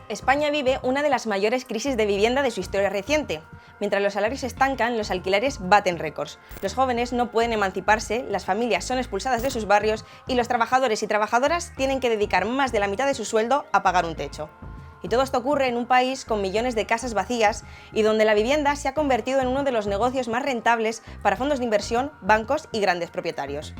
España vive una de las mayores crisis de vivienda de su historia reciente. Mientras los salarios se estancan, los alquileres baten récords. Los jóvenes no pueden emanciparse, las familias son expulsadas de sus barrios y los trabajadores y trabajadoras tienen que dedicar más de la mitad de su sueldo a pagar un techo. Y todo esto ocurre en un país con millones de casas vacías y donde la vivienda se ha convertido en uno de los negocios más rentables para fondos de inversión, bancos y grandes propietarios.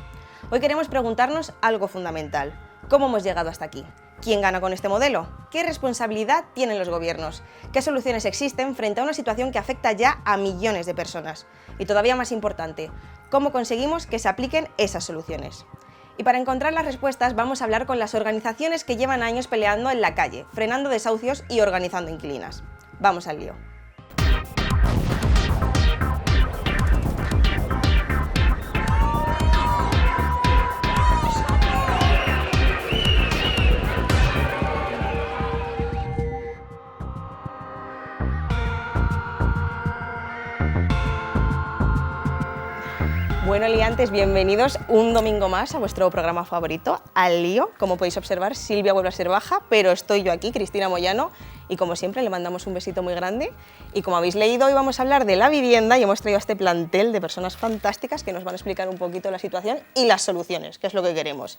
Hoy queremos preguntarnos algo fundamental. ¿Cómo hemos llegado hasta aquí? ¿Quién gana con este modelo? ¿Qué responsabilidad tienen los gobiernos? ¿Qué soluciones existen frente a una situación que afecta ya a millones de personas? Y todavía más importante, ¿cómo conseguimos que se apliquen esas soluciones? Y para encontrar las respuestas vamos a hablar con las organizaciones que llevan años peleando en la calle, frenando desahucios y organizando inquilinas. Vamos al lío. Bueno, liantes, bienvenidos un domingo más a vuestro programa favorito, Al Lío. Como podéis observar, Silvia vuelve a ser baja, pero estoy yo aquí, Cristina Moyano, y como siempre le mandamos un besito muy grande. Y como habéis leído, hoy vamos a hablar de la vivienda y hemos traído a este plantel de personas fantásticas que nos van a explicar un poquito la situación y las soluciones, que es lo que queremos.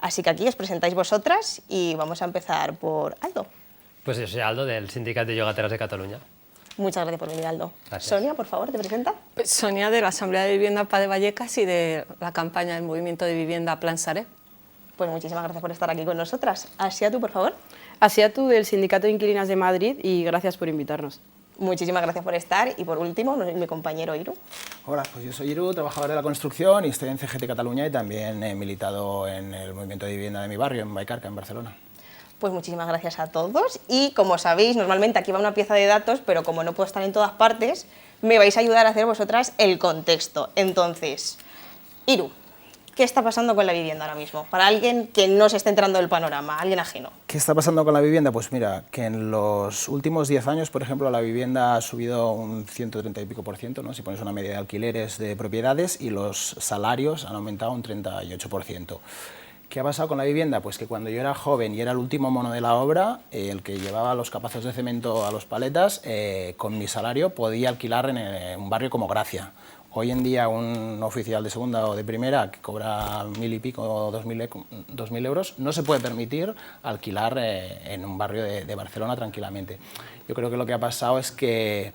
Así que aquí os presentáis vosotras y vamos a empezar por Aldo. Pues yo soy Aldo, del Sindicat de Llogateres de Catalunya. Muchas gracias por venir, Aldo. Gracias. Sonia, por favor, ¿te presenta? Pues Sonia, de la Asamblea de Vivienda PA de Vallecas y de la campaña del Movimiento de Vivienda Plan Sareb. Pues muchísimas gracias por estar aquí con nosotras. Asia, tú, por favor. Asia, tú, del Sindicato de Inquilinas de Madrid, y gracias por invitarnos. Muchísimas gracias por estar. Y por último, mi compañero Iru. Hola, pues yo soy Iru, trabajador de la construcción y estoy en CGT Cataluña y también he militado en el movimiento de vivienda de mi barrio, en Vallcarca, en Barcelona. Pues muchísimas gracias a todos y como sabéis, normalmente aquí va una pieza de datos, pero como no puedo estar en todas partes, me vais a ayudar a hacer vosotras el contexto. Entonces, Iru, ¿qué está pasando con la vivienda ahora mismo? Para alguien que no se esté enterando del panorama, alguien ajeno. ¿Qué está pasando con la vivienda? Pues mira, que en los últimos 10 años, por ejemplo, la vivienda ha subido un 130 y pico %, ¿no? Si pones una media de alquileres de propiedades, y los salarios han aumentado un 38%. ¿Qué ha pasado con la vivienda? Pues que cuando yo era joven y era el último mono de la obra, el que llevaba los capazos de cemento a los paletas, con mi salario podía alquilar en un barrio como Gracia. Hoy en día un oficial de segunda o de primera que cobra 1.000 y pico o 2.000 euros no se puede permitir alquilar en un barrio de Barcelona tranquilamente. Yo creo que lo que ha pasado es que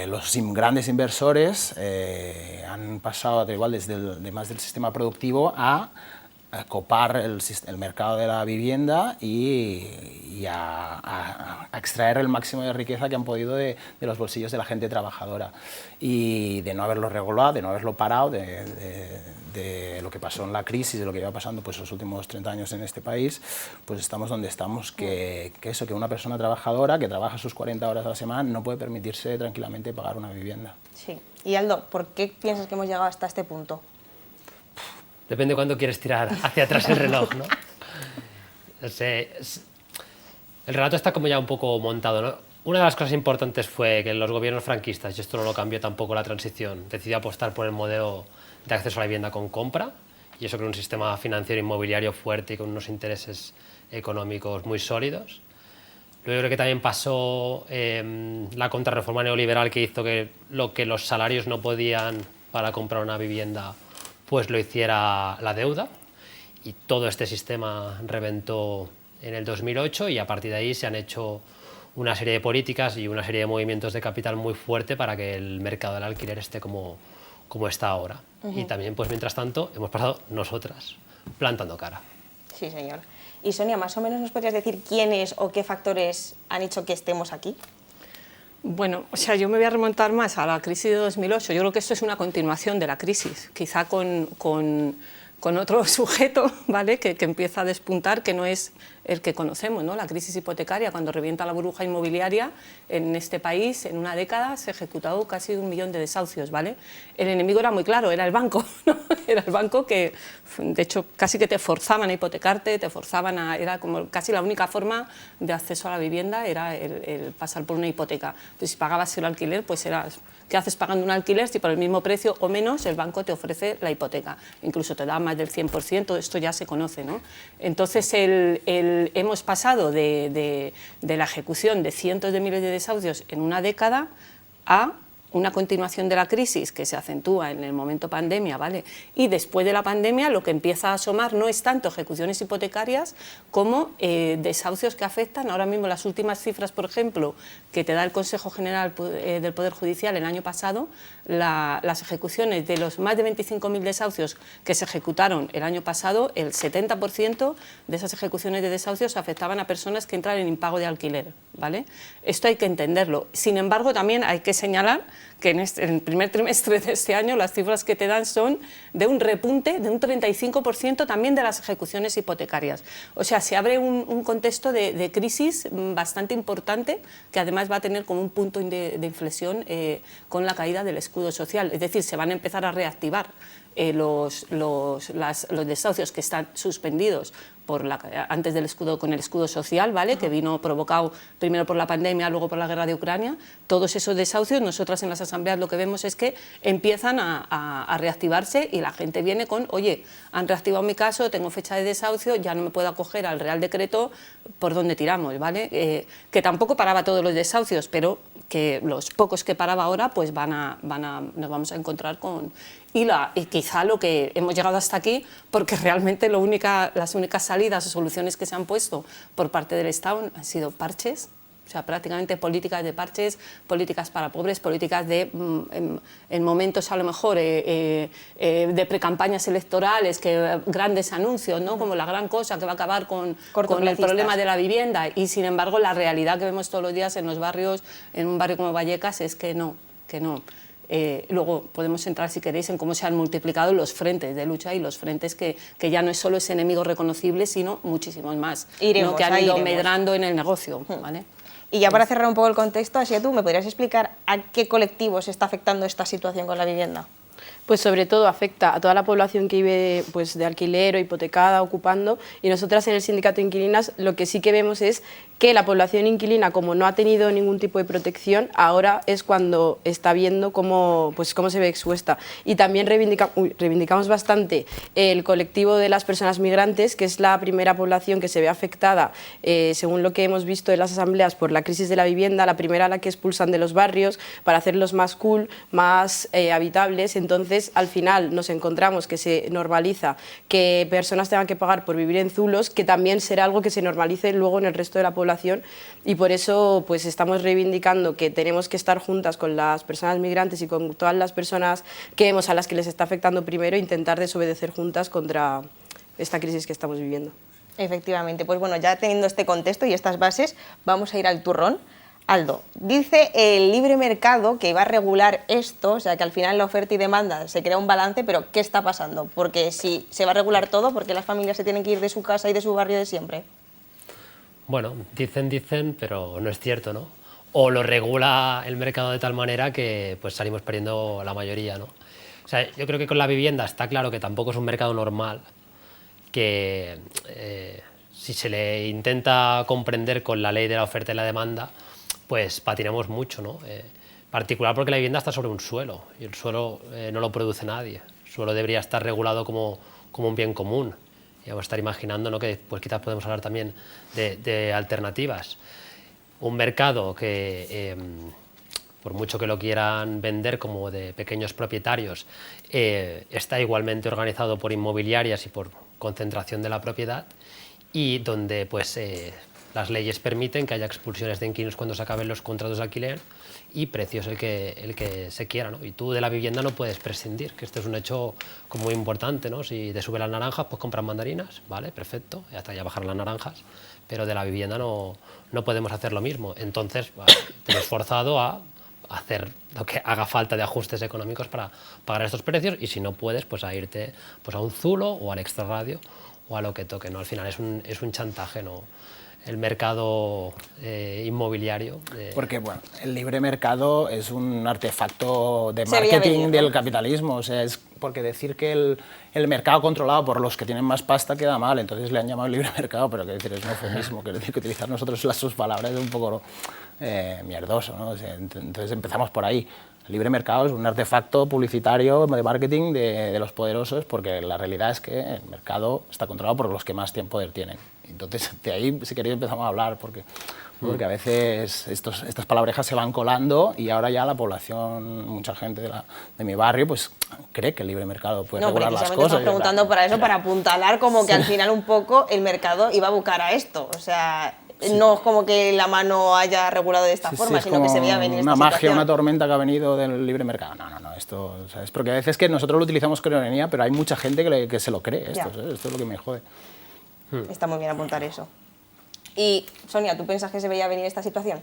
los grandes inversores han pasado igual de más del sistema productivo a copar el mercado de la vivienda y a extraer el máximo de riqueza que han podido de los bolsillos de la gente trabajadora, y de no haberlo regulado, de no haberlo parado, de lo que pasó en la crisis, de lo que iba pasando pues los últimos 30 años en este país, pues estamos donde estamos, que una persona trabajadora que trabaja sus 40 horas a la semana no puede permitirse tranquilamente pagar una vivienda. Sí. Y Aldo, ¿por qué piensas que hemos llegado hasta este punto? Depende de cuándo quieres tirar hacia atrás el reloj, ¿no? No sé, el relato está como ya un poco montado, ¿no? Una de las cosas importantes fue que los gobiernos franquistas, y esto no lo cambió tampoco la transición, decidió apostar por el modelo de acceso a la vivienda con compra, y eso con un sistema financiero inmobiliario fuerte y con unos intereses económicos muy sólidos. Luego creo que también pasó la contrarreforma neoliberal, que hizo que lo que los salarios no podían para comprar una vivienda pues lo hiciera la deuda, y todo este sistema reventó en el 2008, y a partir de ahí se han hecho una serie de políticas y una serie de movimientos de capital muy fuerte para que el mercado del alquiler esté como está ahora. Y también, pues mientras tanto, hemos pasado nosotras plantando cara. Sí, señor. Y Sonia, ¿más o menos nos podrías decir quiénes o qué factores han hecho que estemos aquí? Bueno, o sea, yo me voy a remontar más a la crisis de 2008. Yo creo que esto es una continuación de la crisis, quizá con otro sujeto, ¿vale?, que empieza a despuntar, que no es el que conocemos, ¿no? La crisis hipotecaria, cuando revienta la burbuja inmobiliaria en este país, en una década se ha ejecutado casi 1 millón de desahucios, ¿vale? El enemigo era muy claro, era el banco, ¿no? Era el banco que, de hecho, casi que te forzaban a hipotecarte, era como casi la única forma de acceso a la vivienda, era el pasar por una hipoteca. Entonces, si pagabas el alquiler, pues ¿qué haces pagando un alquiler si por el mismo precio o menos el banco te ofrece la hipoteca? Incluso te da más del 100%, esto ya se conoce, ¿no? Entonces, el hemos pasado de la ejecución de cientos de miles de desahucios en una década a una continuación de la crisis que se acentúa en el momento pandemia, ¿vale? Y después de la pandemia lo que empieza a asomar no es tanto ejecuciones hipotecarias como desahucios que afectan. Ahora mismo las últimas cifras, por ejemplo, que te da el Consejo General del Poder Judicial el año pasado, las ejecuciones de los más de 25.000 desahucios que se ejecutaron el año pasado, el 70% de esas ejecuciones de desahucios afectaban a personas que entran en impago de alquiler, ¿vale? Esto hay que entenderlo. Sin embargo, también hay que señalar que en el primer trimestre de este año las cifras que te dan son de un repunte de un 35% también de las ejecuciones hipotecarias. O sea, se abre un contexto de crisis bastante importante que además va a tener como un punto de inflexión con la caída del escudo social. Es decir, se van a empezar a reactivar los desahucios que están suspendidos antes del escudo, con el escudo social, ¿vale? Que vino provocado primero por la pandemia, luego por la guerra de Ucrania. Todos esos desahucios, nosotras en las asambleas lo que vemos es que empiezan a reactivarse y la gente viene con, oye, han reactivado mi caso, tengo fecha de desahucio, ya no me puedo acoger al Real Decreto, ¿por dónde tiramos? ¿Vale? Que tampoco paraba todos los desahucios, pero que los pocos que paraba ahora pues nos vamos a encontrar con... Y quizá lo que hemos llegado hasta aquí, porque realmente las únicas salidas o soluciones que se han puesto por parte del Estado han sido parches, o sea, prácticamente políticas de parches, políticas para pobres, políticas de, en momentos a lo mejor de precampañas electorales, grandes anuncios, ¿no? Como la gran cosa que va a acabar con el problema de la vivienda, y sin embargo la realidad que vemos todos los días en los barrios, en un barrio como Vallecas, es que no. Luego podemos entrar, si queréis, en cómo se han multiplicado los frentes de lucha y los frentes que ya no es solo ese enemigo reconocible, sino muchísimos más, ¿no? Que han ido medrando en el negocio, ¿vale? Y ya para cerrar un poco el contexto, Asia, ¿tú me podrías explicar a qué colectivos está afectando esta situación con la vivienda? Pues sobre todo afecta a toda la población que vive pues, de alquiler o hipotecada, ocupando, y nosotras en el sindicato de inquilinas lo que sí que vemos es que la población inquilina, como no ha tenido ningún tipo de protección, ahora es cuando está viendo cómo se ve expuesta. Y también reivindicamos bastante el colectivo de las personas migrantes, que es la primera población que se ve afectada, según lo que hemos visto en las asambleas, por la crisis de la vivienda, la primera a la que expulsan de los barrios para hacerlos más cool, más habitables. Entonces, al final nos encontramos que se normaliza que personas tengan que pagar por vivir en zulos, que también será algo que se normalice luego en el resto de la población, y por eso pues estamos reivindicando que tenemos que estar juntas con las personas migrantes y con todas las personas que vemos a las que les está afectando primero, e intentar desobedecer juntas contra esta crisis que estamos viviendo. Efectivamente, pues bueno, ya teniendo este contexto y estas bases, vamos a ir al turrón. Aldo, dice el libre mercado que va a regular esto, o sea que al final la oferta y demanda se crea un balance, pero ¿qué está pasando? Porque si se va a regular todo, ¿por qué las familias se tienen que ir de su casa y de su barrio de siempre? Bueno, dicen, pero no es cierto, ¿no? O lo regula el mercado de tal manera que pues salimos perdiendo la mayoría, ¿no? O sea, yo creo que con la vivienda está claro que tampoco es un mercado normal, que si se le intenta comprender con la ley de la oferta y la demanda, pues patinamos mucho, ¿no? Particular porque la vivienda está sobre un suelo y el suelo no lo produce nadie. El suelo debería estar regulado como un bien común. Y vamos a estar imaginando, ¿no? Que pues quizás podemos hablar también de alternativas. Un mercado que, por mucho que lo quieran vender como de pequeños propietarios, está igualmente organizado por inmobiliarias y por concentración de la propiedad, y donde pues las leyes permiten que haya expulsiones de inquilinos cuando se acaben los contratos de alquiler y precios el que se quiera, ¿no? Y tú de la vivienda no puedes prescindir, que este es un hecho como muy importante, ¿no? Si te suben las naranjas, pues compras mandarinas, ¿vale? Perfecto, y hasta ya bajar las naranjas, pero de la vivienda no podemos hacer lo mismo. Entonces, te hemos forzado a hacer lo que haga falta de ajustes económicos para pagar estos precios, y si no puedes, pues a irte pues a un zulo o al extrarradio o a lo que toque, ¿no? Al final es un chantaje, ¿no? El mercado inmobiliario. Porque bueno, el libre mercado es un artefacto de marketing del capitalismo, o sea, es porque decir que el mercado controlado por los que tienen más pasta queda mal, entonces le han llamado libre mercado, pero que decir, es un eufemismo, que decir que utilizar nosotros sus palabras es un poco mierdoso, ¿no? O sea, entonces empezamos por ahí. El libre mercado es un artefacto publicitario de marketing de los poderosos, porque la realidad es que el mercado está controlado por los que más poder tienen. Entonces, de ahí, si queréis, empezamos a hablar, porque a veces estas palabrejas se van colando y ahora ya la población, mucha gente de mi barrio, pues cree que el libre mercado puede regular las cosas. Estamos preguntando para eso, para apuntalar como que al final un poco el mercado iba a buscar a esto. O sea, no es como que la mano haya regulado de esta forma, sino que se veía venir esta una magia, situación. una tormenta que ha venido del libre mercado. No, esto, ¿sabes? Porque a veces que nosotros lo utilizamos con ironía, pero hay mucha gente que se lo cree, esto, ¿sabes? Esto es lo que me jode. Está muy bien apuntar eso. Y, Sonia, ¿tú piensas que se veía venir esta situación?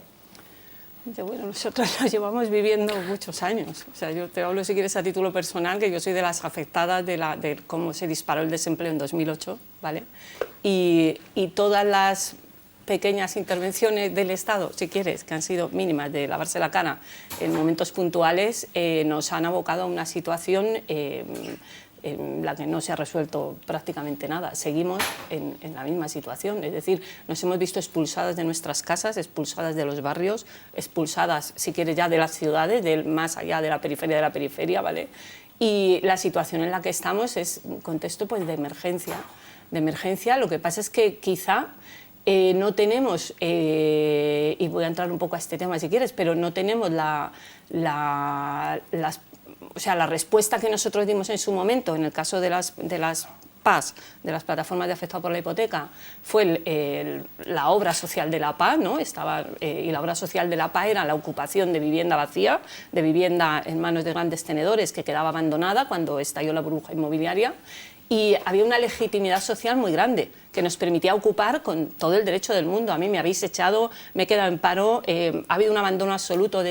Bueno, nosotros lo llevamos viviendo muchos años. O sea, yo te hablo, si quieres, a título personal, que yo soy de las afectadas de cómo se disparó el desempleo en 2008, ¿vale? Y todas las pequeñas intervenciones del Estado, si quieres, que han sido mínimas, de lavarse la cara en momentos puntuales, nos han abocado a una situación en la que no se ha resuelto prácticamente nada. Seguimos en la misma situación, es decir, nos hemos visto expulsadas de nuestras casas, expulsadas de los barrios, expulsadas, si quieres, ya de las ciudades, más allá de la periferia, ¿vale? Y la situación en la que estamos es un contexto, pues, de emergencia. Lo que pasa es que quizá no tenemos, y voy a entrar un poco a este tema si quieres, pero no tenemos la respuesta que nosotros dimos en su momento, en el caso de las PAS, de las plataformas de afectados por la hipoteca, fue la obra social de la PA, ¿no? Y la obra social de la PA era la ocupación de vivienda vacía, de vivienda en manos de grandes tenedores que quedaba abandonada cuando estalló la burbuja inmobiliaria. Y había una legitimidad social muy grande que nos permitía ocupar con todo el derecho del mundo. A mí me habéis echado, me he quedado en paro, ha habido un abandono absoluto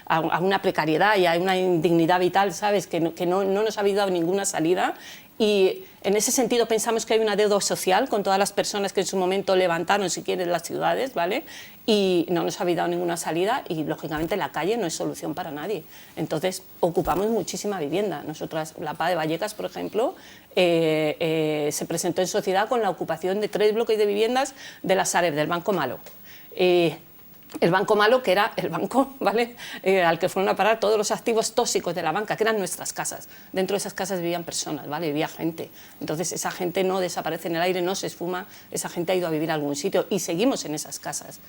a una precariedad y a una indignidad vital, ¿sabes? Que no nos ha habido dado ninguna salida. Y en ese sentido pensamos que hay una deuda social con todas las personas que en su momento levantaron, si quieres, las ciudades, ¿vale? Y no nos ha habido dado ninguna salida y, lógicamente, la calle no es solución para nadie. Entonces, ocupamos muchísima vivienda. Nosotras, la PA de Vallecas, por ejemplo, se presentó en sociedad con la ocupación de 3 bloques de viviendas de la Sareb, del Banco Malo. El Banco Malo, que era el banco, ¿vale? Al que fueron a parar todos los activos tóxicos de la banca, que eran nuestras casas. Dentro de esas casas vivían personas, ¿vale? Vivía gente. Entonces esa gente no desaparece en el aire, no se esfuma, esa gente ha ido a vivir a algún sitio y seguimos en esas casas.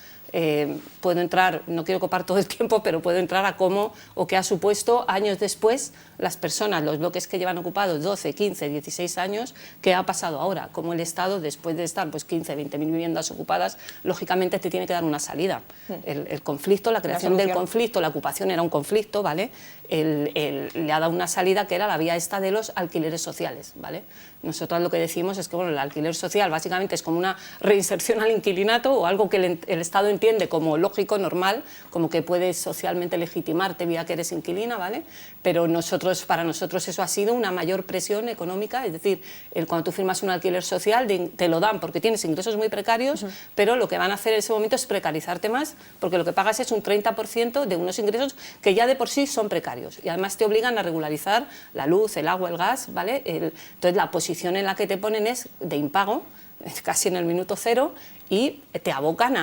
Puedo entrar, no quiero copar todo el tiempo, pero puedo entrar a cómo o qué ha supuesto años después las personas, los bloques que llevan ocupados 12, 15, 16 años, qué ha pasado ahora, cómo el Estado, después de estar pues 15, 20.000 viviendas ocupadas, lógicamente te tiene que dar una salida. El conflicto, la creación del conflicto, la ocupación era un conflicto, ¿vale? Le ha dado una salida que era la vía esta de los alquileres sociales, ¿vale? Nosotros lo que decimos es que, bueno, el alquiler social básicamente es como una reinserción al inquilinato o algo que el Estado entiende como lógico, normal, como que puedes socialmente legitimarte vía que eres inquilina, ¿vale? Pero para nosotros eso ha sido una mayor presión económica, es decir, cuando tú firmas un alquiler social te lo dan porque tienes ingresos muy precarios, pero lo que van a hacer en ese momento es precarizarte más, porque lo que pagas es un 30% de unos ingresos que ya de por sí son precarios y además te obligan a regularizar la luz, el agua, el gas, ¿vale? Entonces la posición en la que te ponen es de impago, casi en el minuto cero, y te abocan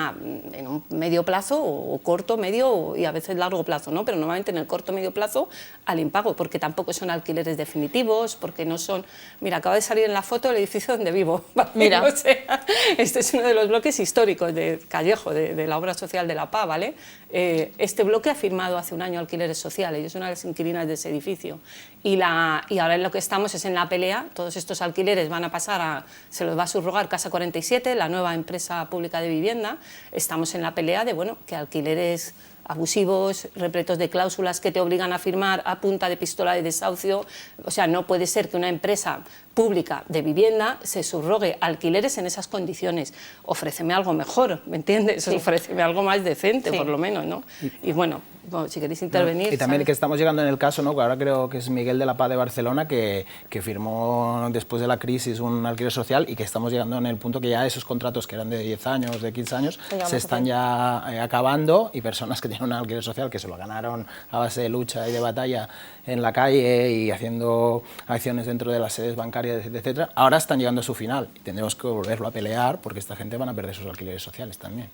en un medio plazo o corto, medio y a veces largo plazo, ¿no? Pero normalmente en el corto medio plazo al impago, porque tampoco son alquileres definitivos, porque no son... Mira, acaba de salir en la foto el edificio donde vivo, ¿vale? Mira. O sea, este es uno de los bloques históricos de Callejo, de la obra social de la PA, ¿vale? Este bloque ha firmado hace un año alquileres sociales, yo soy una de las inquilinas de ese edificio, y ahora en lo que estamos es en la pelea. Todos estos alquileres van a pasar se los va a subrogar Casa 47, la nueva empresa pública de vivienda. Estamos en la pelea de, bueno, que alquileres abusivos, repletos de cláusulas que te obligan a firmar a punta de pistola de desahucio. O sea, no puede ser que una empresa pública de vivienda se subrogue alquileres en esas condiciones. Ofréceme algo mejor, ¿me entiendes? Sí. Ofréceme algo más decente, sí, por lo menos, ¿no? Y bueno, si queréis intervenir... Y también, ¿sabes?, que estamos llegando en el caso, ¿no?, que ahora creo que es Miguel de la Paz de Barcelona, que firmó después de la crisis un alquiler social, y que estamos llegando en el punto que ya esos contratos que eran de 10 años, de 15 años, se están ya acabando, y personas que tienen un alquiler social que se lo ganaron a base de lucha y de batalla en la calle y haciendo acciones dentro de las sedes bancarias, etcétera, ahora están llegando a su final y tendremos que volverlo a pelear porque esta gente van a perder sus alquileres sociales también.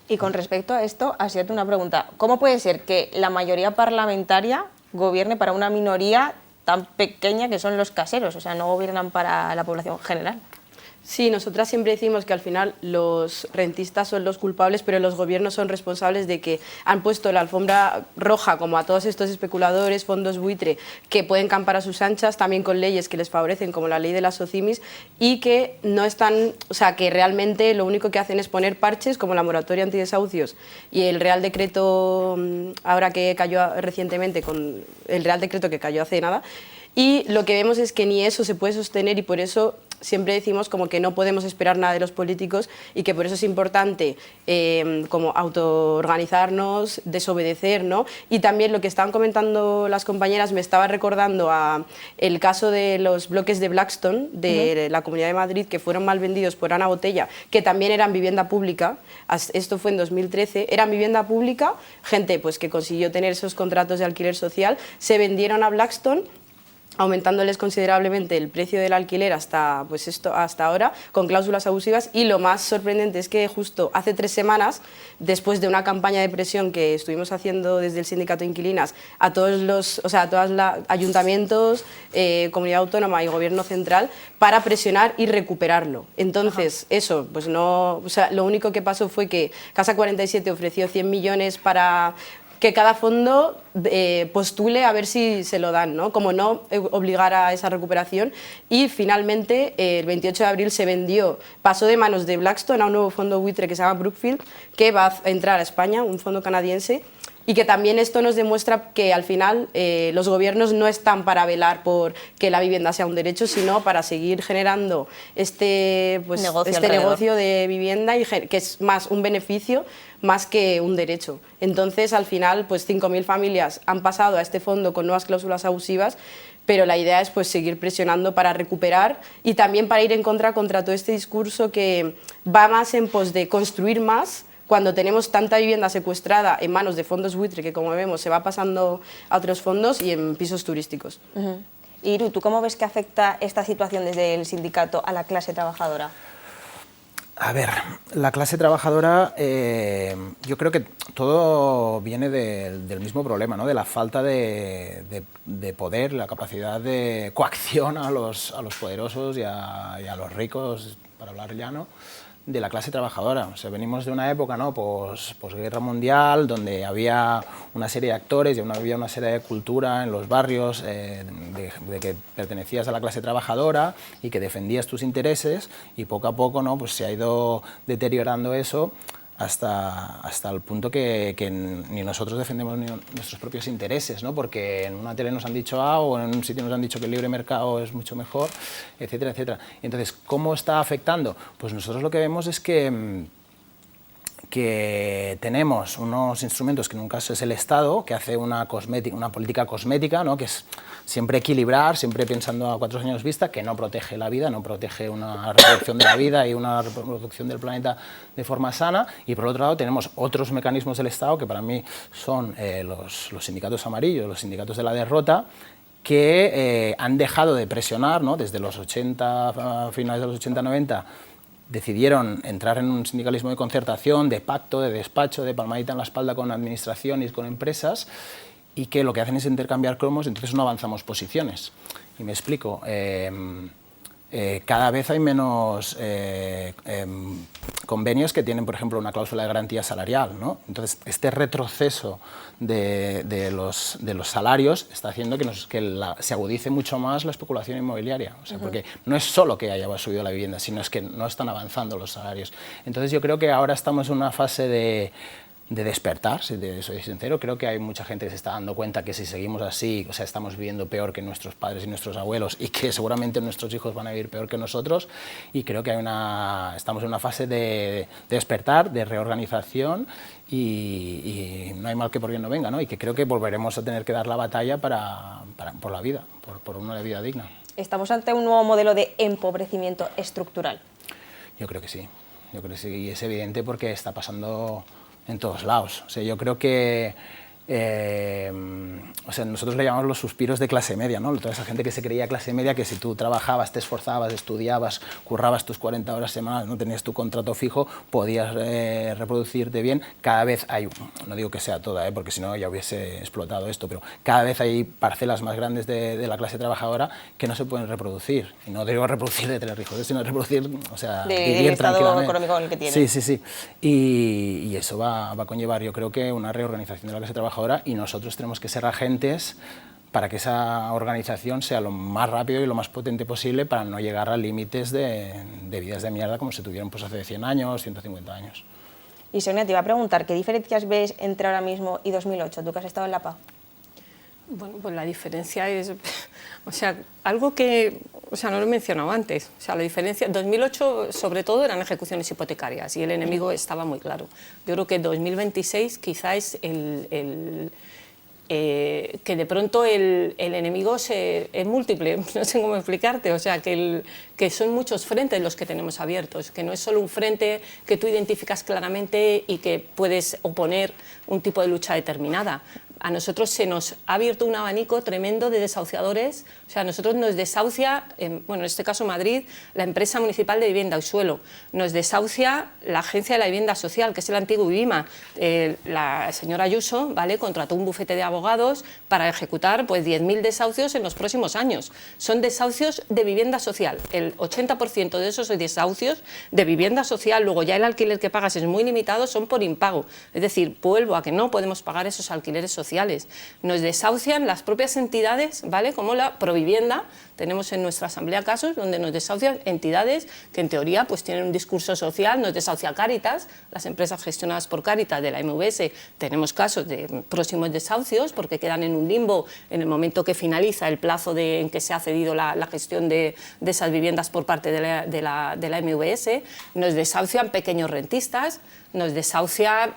Y con respecto a esto, Asier, una pregunta. ¿Cómo puede ser que la mayoría parlamentaria gobierne para una minoría tan pequeña que son los caseros? O sea, no gobiernan para la población general. Sí, nosotras siempre decimos que al final los rentistas son los culpables, pero los gobiernos son responsables de que han puesto la alfombra roja como a todos estos especuladores, fondos buitre, que pueden campar a sus anchas, también con leyes que les favorecen, como la ley de las SOCIMIs, y que no están, o sea, que realmente lo único que hacen es poner parches, como la moratoria antidesahucios y el Real Decreto, ahora que cayó recientemente, con el Real Decreto que cayó hace nada, y lo que vemos es que ni eso se puede sostener y por eso siempre decimos como que no podemos esperar nada de los políticos y que por eso es importante como autoorganizarnos, desobedecer, ¿no? Y también lo que estaban comentando las compañeras me estaba recordando a el caso de los bloques de Blackstone de la Comunidad de Madrid que fueron mal vendidos por Ana Botella, que también eran vivienda pública, esto fue en 2013, eran vivienda pública, gente pues que consiguió tener esos contratos de alquiler social, se vendieron a Blackstone aumentándoles considerablemente el precio del alquiler hasta, pues hasta ahora, con cláusulas abusivas, y lo más sorprendente es que justo hace 3 semanas, después de una campaña de presión que estuvimos haciendo desde el Sindicato de Inquilinas a todos los ayuntamientos, comunidad autónoma y gobierno central, para presionar y recuperarlo. Entonces, eso, pues no, o sea, lo único que pasó fue que Casa 47 ofreció 100 millones para que cada fondo postule a ver si se lo dan, ¿no? Como no obligar a esa recuperación, y finalmente el 28 de abril se vendió, pasó de manos de Blackstone a un nuevo fondo buitre que se llama Brookfield, que va a entrar a España, un fondo canadiense, y que también esto nos demuestra que al final los gobiernos no están para velar por que la vivienda sea un derecho, sino para seguir generando este negocio de vivienda, y que es más un beneficio más que un derecho. Entonces, al final, pues 5.000 familias han pasado a este fondo con nuevas cláusulas abusivas, pero la idea es pues seguir presionando para recuperar y también para ir en contra todo este discurso que va más en pos de construir más, cuando tenemos tanta vivienda secuestrada en manos de fondos buitre que, como vemos, se va pasando a otros fondos y en pisos turísticos. Iru, ¿tú cómo ves que afecta esta situación desde el sindicato a la clase trabajadora? A ver, la clase trabajadora, yo creo que todo viene del mismo problema, ¿no? De la falta de poder, la capacidad de coacción a los poderosos y a los ricos, para hablar llano, de la clase trabajadora. O sea, venimos de una época, ¿no?, posguerra mundial, donde había una serie de actores y había una serie de cultura en los barrios de que pertenecías a la clase trabajadora y que defendías tus intereses, y poco a poco, ¿no?, pues se ha ido deteriorando eso hasta el punto que ni nosotros defendemos ni nuestros propios intereses, ¿no? Porque en una tele nos han dicho A, o en un sitio nos han dicho que el libre mercado es mucho mejor, etcétera, etcétera. Entonces, ¿cómo está afectando? Pues nosotros lo que vemos es que tenemos unos instrumentos, que en un caso es el Estado, que hace una política cosmética, ¿no?, que es siempre equilibrar, siempre pensando a 4 años vista, que no protege la vida, no protege una reproducción de la vida y una reproducción del planeta de forma sana. Y por otro lado tenemos otros mecanismos del Estado, que para mí son los sindicatos amarillos, los sindicatos de la derrota, que han dejado de presionar, ¿no?, desde los 80, finales de los 80-90, decidieron entrar en un sindicalismo de concertación, de pacto, de despacho, de palmadita en la espalda con administración y con empresas, y que lo que hacen es intercambiar cromos, entonces no avanzamos posiciones. Y me explico, cada vez hay menos convenios que tienen, por ejemplo, una cláusula de garantía salarial, ¿no? Entonces, este retroceso de los salarios está haciendo que se agudice mucho más la especulación inmobiliaria. O sea, porque no es solo que haya subido la vivienda, sino es que no están avanzando los salarios. Entonces, yo creo que ahora estamos en una fase de despertar, si soy sincero. Creo que hay mucha gente que se está dando cuenta que si seguimos así, o sea, estamos viviendo peor que nuestros padres y nuestros abuelos, y que seguramente nuestros hijos van a vivir peor que nosotros, y creo que estamos en una fase de despertar, de reorganización, y no hay mal que por bien no venga, ¿no? Y que creo que volveremos a tener que dar la batalla por la vida, por una vida digna. ¿Estamos ante un nuevo modelo de empobrecimiento estructural? Yo creo que sí, y es evidente porque está pasando en todos lados. O sea, yo creo que o sea, nosotros le llamamos los suspiros de clase media, ¿no? Toda esa gente que se creía clase media, que si tú trabajabas, te esforzabas, estudiabas, currabas tus 40 horas semanales, no tenías tu contrato fijo, podías reproducirte bien. Cada vez hay, no digo que sea toda, porque si no ya hubiese explotado esto, pero cada vez hay parcelas más grandes de la clase trabajadora que no se pueden reproducir. Y no digo reproducir de tener hijos, sino reproducir, o sea, vivir estado tranquilamente. Económico en el que tiene. Sí, sí, sí. Y eso va a conllevar, yo creo que una reorganización de la clase trabajadora, y nosotros tenemos que ser agentes para que esa organización sea lo más rápido y lo más potente posible para no llegar a límites de vidas de mierda como se tuvieron pues, hace 100 años, 150 años. Y Sonia, te iba a preguntar, ¿qué diferencias ves entre ahora mismo y 2008, tú que has estado en la PA? Bueno, pues la diferencia es, o sea, algo que, o sea, no lo he mencionado antes, o sea, la diferencia, 2008 sobre todo eran ejecuciones hipotecarias y el enemigo estaba muy claro. Yo creo que 2026 quizá es que de pronto el enemigo es múltiple, no sé cómo explicarte, o sea, que son muchos frentes los que tenemos abiertos, que no es solo un frente que tú identificas claramente y que puedes oponer un tipo de lucha determinada. A nosotros se nos ha abierto un abanico tremendo de desahuciadores, o sea, a nosotros nos desahucia, bueno, en este caso Madrid, la empresa municipal de vivienda y suelo, nos desahucia la agencia de la vivienda social, que es el antiguo Vivima. La señora Ayuso, ¿vale?, contrató un bufete de abogados para ejecutar pues 10.000 desahucios en los próximos años. Son desahucios de vivienda social, el 80% de esos desahucios de vivienda social, luego ya el alquiler que pagas es muy limitado, son por impago, es decir, vuelvo a que no podemos pagar esos alquileres sociales. Nos desahucian las propias entidades, ¿vale?, como la Provivienda. Tenemos en nuestra asamblea casos donde nos desahucian entidades que en teoría pues tienen un discurso social, nos desahucia Cáritas, las empresas gestionadas por Cáritas de la MVS, tenemos casos de próximos desahucios porque quedan en un limbo en el momento que finaliza el plazo en que se ha cedido la gestión de esas viviendas por parte de la MVS, nos desahucian pequeños rentistas, nos desahucia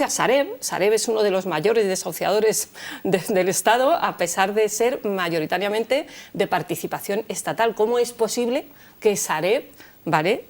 Sareb. Sareb es uno de los mayores desahuciadores del Estado, a pesar de ser mayoritariamente de participación estatal. ¿Cómo es posible que Sareb, ¿vale?,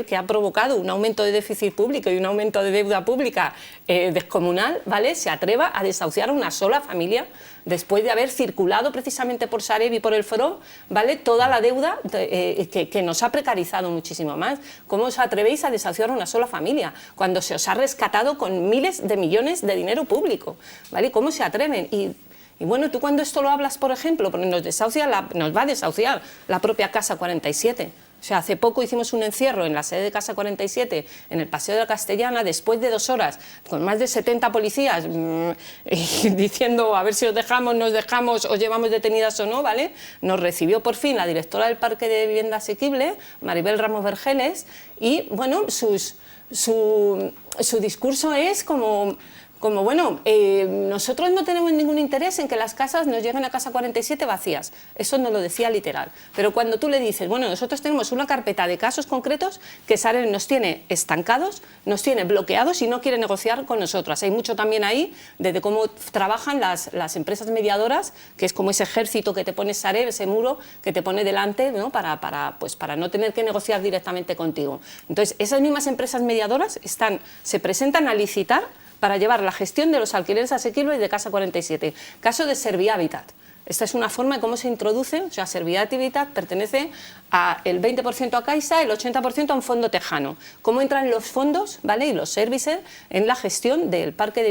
que ha provocado un aumento de déficit público y un aumento de deuda pública descomunal, ¿vale?, se atreva a desahuciar a una sola familia después de haber circulado precisamente por Sareb y por el Foro, ¿vale?, toda la deuda que nos ha precarizado muchísimo más? ¿Cómo os atrevéis a desahuciar a una sola familia cuando se os ha rescatado con miles de millones de dinero público? ¿Vale? ¿Cómo se atreven? Y bueno, tú cuando esto lo hablas, por ejemplo, porque nos va a desahuciar la propia Casa 47. O sea, hace poco hicimos un encierro en la sede de Casa 47, en el Paseo de la Castellana, después de 2 horas, con más de 70 policías, diciendo a ver si os dejamos, os llevamos detenidas o no, ¿vale? Nos recibió por fin la directora del Parque de Vivienda Asequible, Maribel Ramos Vergeles, y bueno, su discurso es como bueno, nosotros no tenemos ningún interés en que las casas nos lleguen a Casa 47 vacías. Eso no lo decía literal. Pero cuando tú le dices, bueno, nosotros tenemos una carpeta de casos concretos que Sareb nos tiene estancados, nos tiene bloqueados y no quiere negociar con nosotras. Hay mucho también ahí de cómo trabajan las empresas mediadoras, que es como ese ejército que te pone Sareb, ese muro que te pone delante, ¿no?, para no tener que negociar directamente contigo. Entonces, esas mismas empresas mediadoras se presentan a licitar para llevar la gestión de los alquileres asequibles de Casa 47. Caso de Servihabitat. Esta es una forma de cómo se introduce, o sea, Servihabitat pertenece el 20% a Caixa, el 80% a un fondo tejano. ¿Cómo entran los fondos, ¿vale?, y los servicios en la gestión del parque de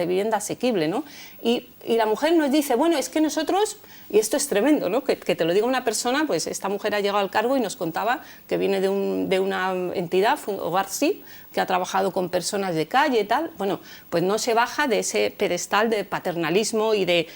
vivienda asequible, ¿no? Y la mujer nos dice, bueno, es que nosotros, y esto es tremendo, ¿no?, que te lo diga una persona, pues esta mujer ha llegado al cargo y nos contaba que viene de una entidad, Hogar Sí, que ha trabajado con personas de calle y tal. Bueno, pues no se baja de ese pedestal de paternalismo y de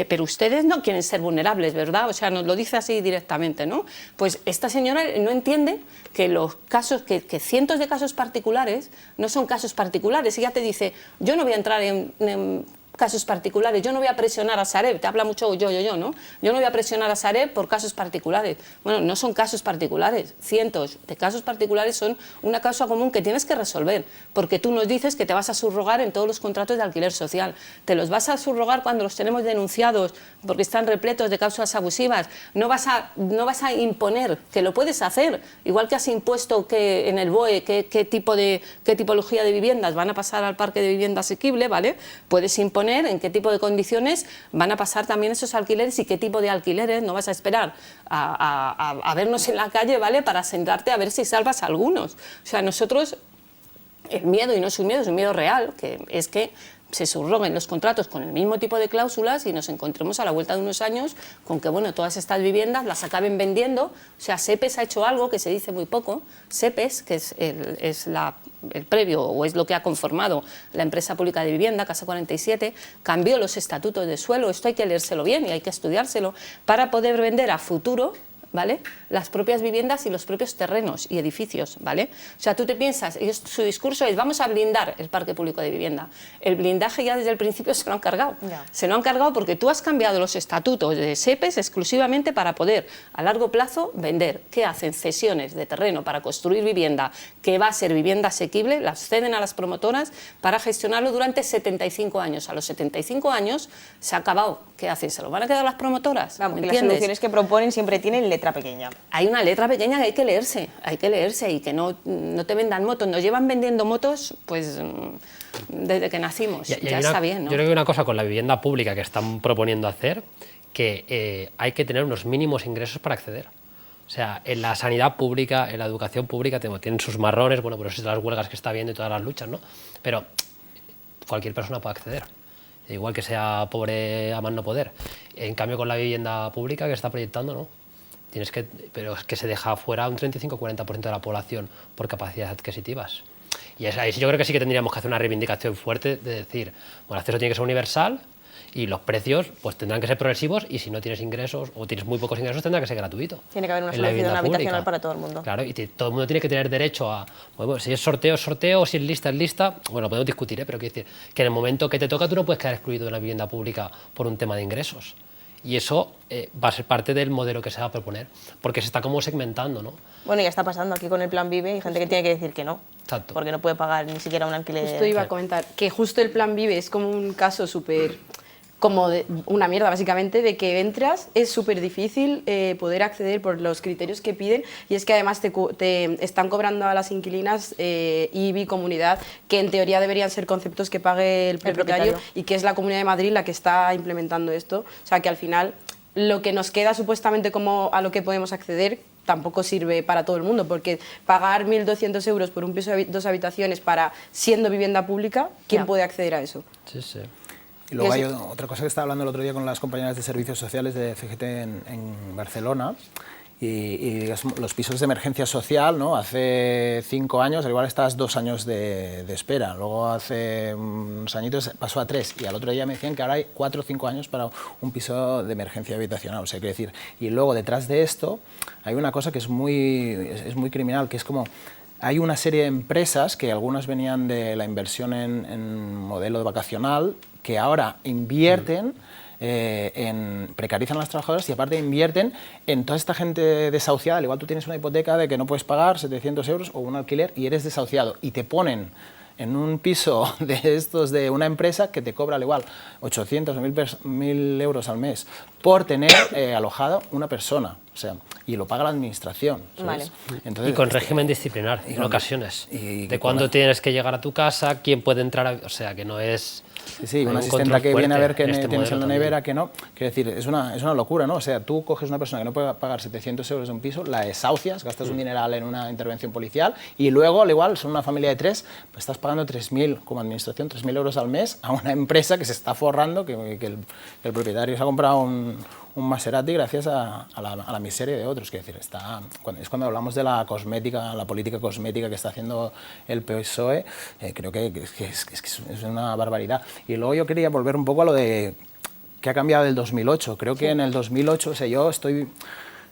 pero ustedes no quieren ser vulnerables, ¿verdad? O sea, nos lo dice así directamente, ¿no? Pues esta señora no entiende que los casos, que cientos de casos particulares no son casos particulares. Ella te dice, yo no voy a entrar en casos particulares. Yo no voy a presionar a Sareb, te habla mucho yo, ¿no? Yo no voy a presionar a Sareb por casos particulares. Bueno, no son casos particulares, cientos de casos particulares son una causa común que tienes que resolver, porque tú nos dices que te vas a subrogar en todos los contratos de alquiler social. Te los vas a subrogar cuando los tenemos denunciados porque están repletos de causas abusivas. No vas a imponer, que lo puedes hacer, igual que has impuesto que en el BOE qué tipología de viviendas van a pasar al parque de vivienda asequible, ¿vale? Puedes imponer en qué tipo de condiciones van a pasar también esos alquileres y qué tipo de alquileres. No vas a esperar a vernos en la calle, ¿vale?, para sentarte a ver si salvas algunos. O sea, nosotros, el miedo, y no es un miedo real, que es que se subroguen los contratos con el mismo tipo de cláusulas y nos encontremos a la vuelta de unos años con que, bueno, todas estas viviendas las acaben vendiendo. O sea, SEPES ha hecho algo que se dice muy poco. SEPES, que es el previo, o es lo que ha conformado la empresa pública de vivienda, Casa 47, cambió los estatutos de suelo. Esto hay que leérselo bien y hay que estudiárselo para poder vender a futuro, ¿vale?, las propias viviendas y los propios terrenos y edificios, ¿vale? O sea, tú te piensas, su discurso es: vamos a blindar el parque público de vivienda. El blindaje ya desde el principio se lo han cargado. Ya. Se lo han cargado porque tú has cambiado los estatutos de SEPES exclusivamente para poder a largo plazo vender. ¿Qué hacen? Cesiones de terreno para construir vivienda que va a ser vivienda asequible, las ceden a las promotoras para gestionarlo durante 75 años. A los 75 años se ha acabado. ¿Qué hacen? ¿Se lo van a quedar las promotoras? Vamos, ¿Me que las entiendes? soluciones que proponen siempre tienen letra pequeña. Hay una letra pequeña que hay que leerse y que no te vendan motos. Nos llevan vendiendo motos pues desde que nacimos. Ya está bien, ¿no? Yo creo que hay una cosa con la vivienda pública que están proponiendo hacer, que hay que tener unos mínimos ingresos para acceder. O sea, en la sanidad pública, en la educación pública, tienen sus marrones, bueno, por eso es las huelgas que está habiendo y todas las luchas, ¿no? Pero cualquier persona puede acceder, igual que sea pobre a más no poder. En cambio, con la vivienda pública que está proyectando, ¿no? Pero es que se deja fuera un 35-40% de la población por capacidades adquisitivas. Y ahí yo creo que sí que tendríamos que hacer una reivindicación fuerte de decir, bueno, el acceso tiene que ser universal y los precios pues tendrán que ser progresivos, y si no tienes ingresos o tienes muy pocos ingresos tendrá que ser gratuito. Tiene que haber una en la solución vivienda habitacional pública. para todo el mundo. Claro, y todo el mundo tiene que tener derecho a, bueno, si es sorteo, sorteo, o si es lista, bueno, podemos discutir, pero quiero decir que en el momento que te toca tú no puedes quedar excluido de la vivienda pública por un tema de ingresos. Y eso va a ser parte del modelo que se va a proponer, porque se está como segmentando, ¿no? Bueno, ya está pasando aquí con el Plan Vive, hay gente que tiene que decir que no, Exacto. porque no puede pagar ni siquiera un alquiler. Justo iba a comentar que justo el Plan Vive es como un caso súper, como de una mierda básicamente, de que entras, es súper difícil poder acceder por los criterios que piden, y es que además te están cobrando a las inquilinas IBI, comunidad, que en teoría deberían ser conceptos que pague el propietario, y que es la Comunidad de Madrid la que está implementando esto. O sea que al final lo que nos queda supuestamente como a lo que podemos acceder tampoco sirve para todo el mundo, porque pagar 1.200 euros por un piso de 2 habitaciones para siendo vivienda pública, ¿quién puede acceder a eso? Sí, sí. Y luego hay otra cosa que estaba hablando el otro día con las compañeras de servicios sociales de CGT en Barcelona, y los pisos de emergencia social, ¿no? Hace 5 años, al igual estabas 2 años de espera, luego hace unos añitos pasó a 3, y al otro día me decían que ahora hay 4 o 5 años para un piso de emergencia habitacional. O sea, quiero decir, y luego detrás de esto hay una cosa que es muy criminal, que es como hay una serie de empresas que algunas venían de la inversión en modelo vacacional, que ahora invierten, precarizan a las trabajadoras, y aparte invierten en toda esta gente desahuciada. Al igual tú tienes una hipoteca de que no puedes pagar 700 euros o un alquiler y eres desahuciado, y te ponen en un piso de estos de una empresa que te cobra al igual 800 o 1.000 euros al mes por tener alojado una persona. O sea, y lo paga la administración, ¿sabes? Vale. Entonces, y con régimen disciplinar, en ocasiones. De cuándo tienes que llegar a tu casa, quién puede entrar, o sea, que no es... Sí, una un asistenta que viene a ver que este tienes en la nevera, también. que no. Quiero decir, es una locura, ¿no? O sea, tú coges una persona que no puede pagar 700 euros de un piso, la desahucias, gastas un dineral en una intervención policial, y luego, al igual, son una familia de 3, pues estás pagando 3.000, como administración, 3.000 euros al mes a una empresa que se está forrando, que el propietario se ha comprado un Maserati gracias a la miseria de otros. Quiero decir, es cuando hablamos de la cosmética, la política cosmética que está haciendo el PSOE, creo que es una barbaridad. Y luego yo quería volver un poco a lo de que ha cambiado del 2008. Creo que en el 2008, o sea, yo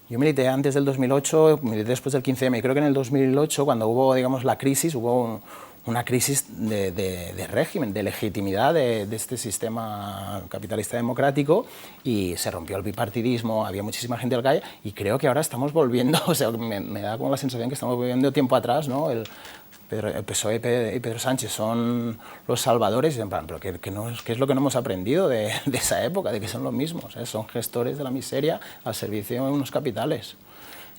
milité antes del 2008, milité después del 15M, y creo que en el 2008, cuando hubo, digamos, la crisis, hubo una crisis de régimen, de legitimidad de este sistema capitalista democrático, y se rompió el bipartidismo, había muchísima gente en la calle, y creo que ahora estamos volviendo, o sea, me da como la sensación que estamos volviendo tiempo atrás, ¿no? El PSOE y Pedro Sánchez son los salvadores, y en plan, pero ¿qué es lo que no hemos aprendido de esa época? De que son los mismos, ¿eh? Son gestores de la miseria al servicio de unos capitales.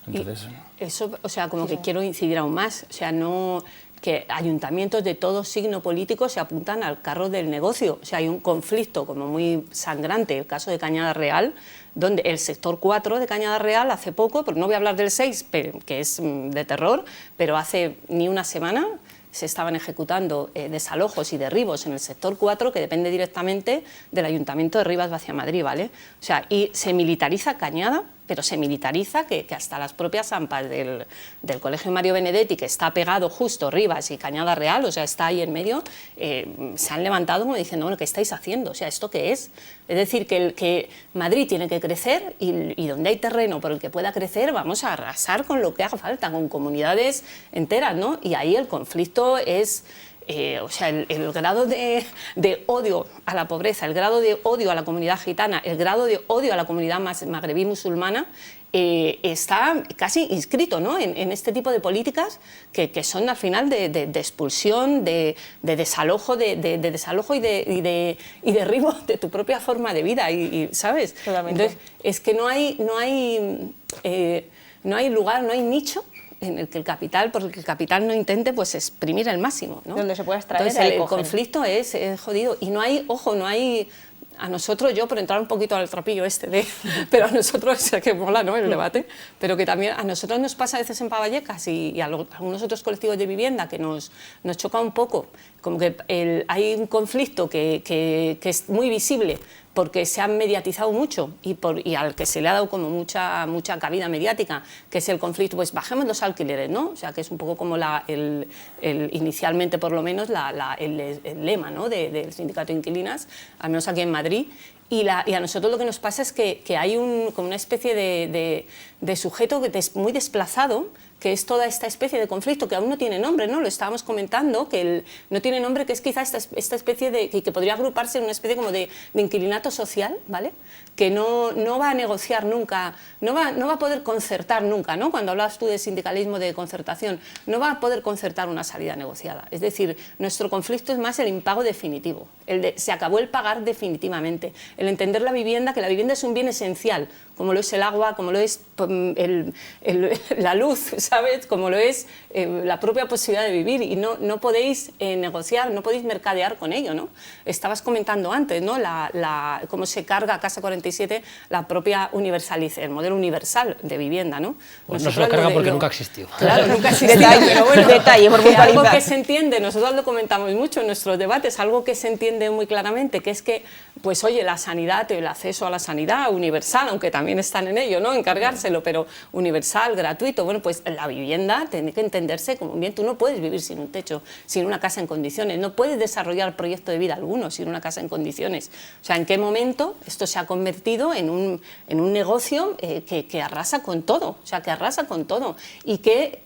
Entonces, eso, o sea, como que quiero incidir aún más, o sea, no que ayuntamientos de todo signo político se apuntan al carro del negocio. O sea, hay un conflicto como muy sangrante, el caso de Cañada Real, donde el sector 4 de Cañada Real hace poco, porque no voy a hablar del 6, que es de terror, pero hace ni una semana se estaban ejecutando desalojos y derribos en el sector 4, que depende directamente del Ayuntamiento de Rivas Vacia Madrid, ¿vale? O sea, y se militariza Cañada, pero se militariza que hasta las propias AMPAs del Colegio Mario Benedetti, que está pegado justo Rivas y Cañada Real, o sea, está ahí en medio, se han levantado como diciendo, bueno, ¿qué estáis haciendo? O sea, ¿esto qué es? Es decir, que Madrid tiene que crecer y donde hay terreno por el que pueda crecer, vamos a arrasar con lo que haga falta, con comunidades enteras, ¿no? Y ahí el conflicto es... o sea, el grado de odio a la pobreza, el grado de odio a la comunidad gitana, el grado de odio a la comunidad magrebí musulmana está casi inscrito, ¿no? en este tipo de políticas que son al final de expulsión, de desalojo, de desalojo y de derribo de tu propia forma de vida, ¿sabes? Totalmente. Entonces, es que no hay lugar, no hay nicho en el que el capital no intente pues exprimir el máximo, ¿no? Donde se pueda extraer. Entonces, el conflicto es jodido y no hay, ojo, no hay... A nosotros, yo por entrar un poquito al trapillo pero a nosotros, o sea, que mola, ¿no?, el debate, pero que también a nosotros nos pasa a veces en Pavallecas y a algunos otros colectivos de vivienda que nos choca un poco, como que hay un conflicto que es muy visible porque se ha mediatizado mucho y al que se le ha dado como mucha cabida mediática, que es el conflicto, pues bajemos los alquileres, ¿no? O sea, que es un poco como inicialmente, por lo menos, el lema, ¿no?, del sindicato de inquilinas, al menos aquí en Madrid. Y a nosotros lo que nos pasa es que hay como una especie de sujeto muy desplazado, que es toda esta especie de conflicto que aún no tiene nombre, ¿no? Lo estábamos comentando, que no tiene nombre, que es quizá esta especie que podría agruparse en una especie como de inquilinato social, ¿vale? Que no va a negociar nunca, no va a poder concertar nunca, ¿no? Cuando hablabas tú de sindicalismo, de concertación, no va a poder concertar una salida negociada. Es decir, nuestro conflicto es más el impago definitivo, se acabó el pagar definitivamente, el entender la vivienda, que la vivienda es un bien esencial, como lo es el agua, como lo es la luz, ¿sabes? Como lo es la propia posibilidad de vivir, y no podéis negociar, no podéis mercadear con ello, ¿no? Estabas comentando antes, ¿no?, cómo se carga a Casa 47 la propia el modelo universal de vivienda, ¿no? Pues no se lo carga porque nunca existió. Claro, nunca existió. Pero bueno, detalle, por algo que se entiende, nosotros lo comentamos mucho en nuestros debates, algo que se entiende muy claramente, que es que, pues oye, la sanidad, el acceso a la sanidad universal, aunque también están en ello, ¿no?, encargárselo, pero universal, gratuito, bueno, pues la vivienda tiene que entenderse como un bien. Tú no puedes vivir sin un techo, sin una casa en condiciones, no puedes desarrollar proyecto de vida alguno sin una casa en condiciones. O sea, ¿en qué momento esto se ha convertido en un negocio que arrasa con todo? O sea, que arrasa con todo. ¿Y qué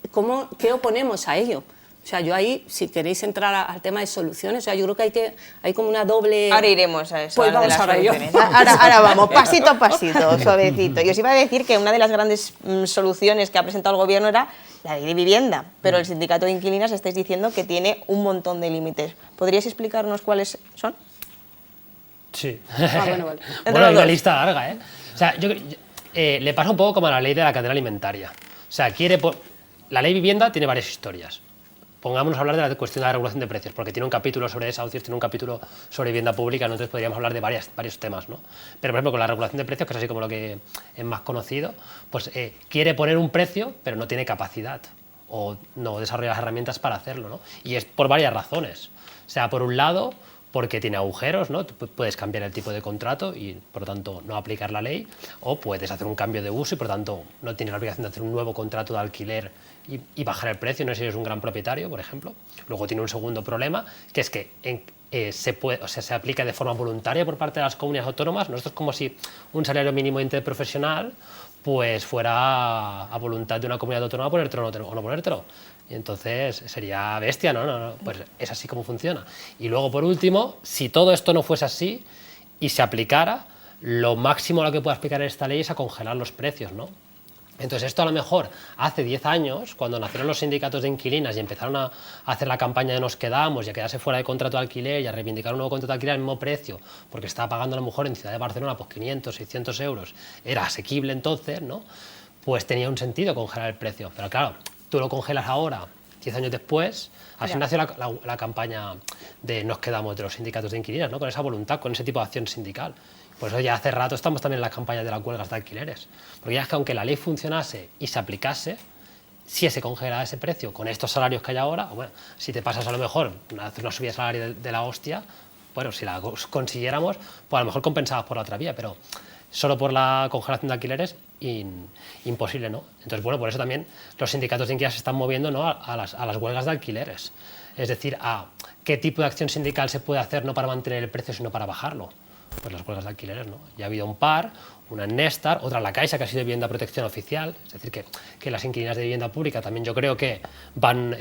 oponemos a ello? O sea, yo ahí, si queréis entrar al tema de soluciones, o sea, yo creo que hay como una doble... Ahora iremos a eso. Pues vamos ahora yo. Ahora vamos, pasito a pasito, suavecito. Y os iba a decir que una de las grandes soluciones que ha presentado el Gobierno era la ley de vivienda, pero el sindicato de inquilinas estáis diciendo que tiene un montón de límites. ¿Podríais explicarnos cuáles son? Sí. Bueno, vale. Bueno, hay una lista larga, ¿eh? O sea, le pasa un poco como a la ley de la cadena alimentaria. O sea, la ley vivienda tiene varias historias. Pongámonos a hablar de la cuestión de la regulación de precios, porque tiene un capítulo sobre desahucios, tiene un capítulo sobre vivienda pública, entonces podríamos hablar de varios temas, ¿no? Pero, por ejemplo, con la regulación de precios, que es así como lo que es más conocido, pues quiere poner un precio, pero no tiene capacidad, o no desarrolla las herramientas para hacerlo, ¿no? Y es por varias razones. O sea, por un lado, porque tiene agujeros, ¿no? Tú puedes cambiar el tipo de contrato y, por lo tanto, no aplicar la ley, o puedes hacer un cambio de uso y, por lo tanto, no tienes la obligación de hacer un nuevo contrato de alquiler y bajar el precio, no sé si eres un gran propietario, por ejemplo. Luego tiene un segundo problema, que es que se aplica de forma voluntaria por parte de las comunidades autónomas. No, esto es como si un salario mínimo interprofesional pues fuera a voluntad de una comunidad autónoma ponértelo o no ponértelo. Y entonces sería bestia, ¿no? Pues es así como funciona. Y luego, por último, si todo esto no fuese así y se aplicara, lo máximo a lo que puede aplicar esta ley es a congelar los precios, ¿no? Entonces esto a lo mejor hace 10 años, cuando nacieron los sindicatos de inquilinas y empezaron a hacer la campaña de nos quedamos y a quedarse fuera de contrato de alquiler y a reivindicar un nuevo contrato de alquiler al mismo precio, porque estaba pagando a lo mejor en Ciudad de Barcelona pues 500, 600 euros, era asequible entonces, ¿no? Pues tenía un sentido congelar el precio. Pero claro, tú lo congelas ahora, 10 años después, así nació la campaña de nos quedamos de los sindicatos de inquilinas, ¿no? Con esa voluntad, con ese tipo de acción sindical. Por eso ya hace rato estamos también en las campañas de las huelgas de alquileres. Porque ya es que aunque la ley funcionase y se aplicase, si se congela ese precio con estos salarios que hay ahora, bueno, si te pasas a lo mejor hacer una subida de salario de la hostia, bueno, si la consiguiéramos, pues a lo mejor compensabas por la otra vía, pero solo por la congelación de alquileres, imposible, ¿no? Entonces, bueno, por eso también los sindicatos de inquilinas se están moviendo, ¿no? a las huelgas de alquileres. Es decir, a qué tipo de acción sindical se puede hacer no para mantener el precio, sino para bajarlo. Pues las huelgas de alquileres, ¿no? Ya ha habido un par, una en Néstar, otra en La Caixa, que ha sido de vivienda protección oficial, es decir, que las inquilinas de vivienda pública también yo creo que van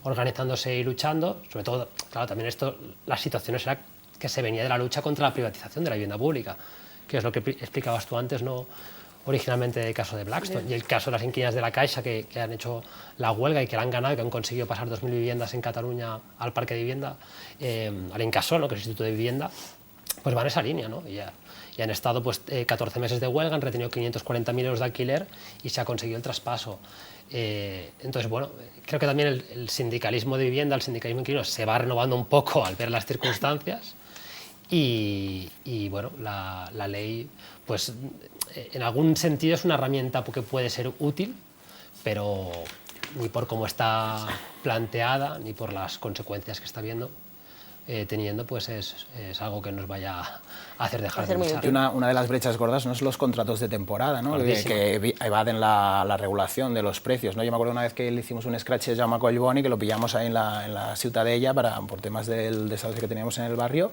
organizándose y luchando, sobre todo, claro, también esto, las situaciones era que se venía de la lucha contra la privatización de la vivienda pública, que es lo que explicabas tú antes, ¿no? Originalmente el caso de Blackstone y el caso de las inquilinas de La Caixa que han hecho la huelga y que la han ganado y que han conseguido pasar 2.000 viviendas en Cataluña al parque de vivienda, al Incasòl, ¿no? Que es el Instituto de Vivienda, pues van en esa línea, ¿no? Y han estado pues, 14 meses de huelga, han retenido 540.000 euros de alquiler y se ha conseguido el traspaso. Entonces, bueno, creo que también el sindicalismo de vivienda, el sindicalismo inquilino se va renovando un poco al ver las circunstancias y bueno, la ley, pues en algún sentido es una herramienta que puede ser útil, pero ni por cómo está planteada, ni por las consecuencias que está teniendo, pues es algo que nos vaya a hacer dejar de luchar. Una de las brechas gordas no son los contratos de temporada, ¿no? Que evaden la regulación de los precios, ¿no? Yo me acuerdo una vez que le hicimos un scratch a Jaume Collboni, que lo pillamos ahí en la Ciutadella por temas del desastre que teníamos en el barrio,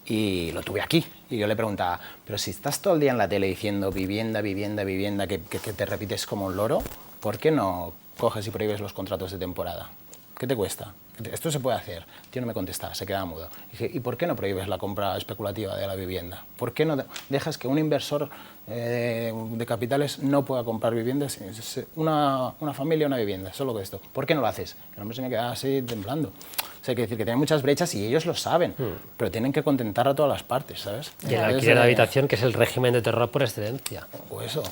y lo tuve aquí. Y yo le preguntaba, pero si estás todo el día en la tele diciendo vivienda, vivienda, vivienda, que te repites como un loro, ¿por qué no coges y prohíbes los contratos de temporada? ¿Qué te cuesta? Esto se puede hacer. El tío no me contestaba, se quedaba mudo. Dije, ¿y por qué no prohíbes la compra especulativa de la vivienda? ¿Por qué no dejas que un inversor de capitales no pueda comprar viviendas? Una familia, una vivienda, solo que esto. ¿Por qué no lo haces? El hombre se me quedaba así temblando. O sea, hay que decir que tienen muchas brechas y ellos lo saben, pero tienen que contentar a todas las partes, ¿sabes? Y el alquiler de habitación, que es el régimen de terror por excelencia. O eso,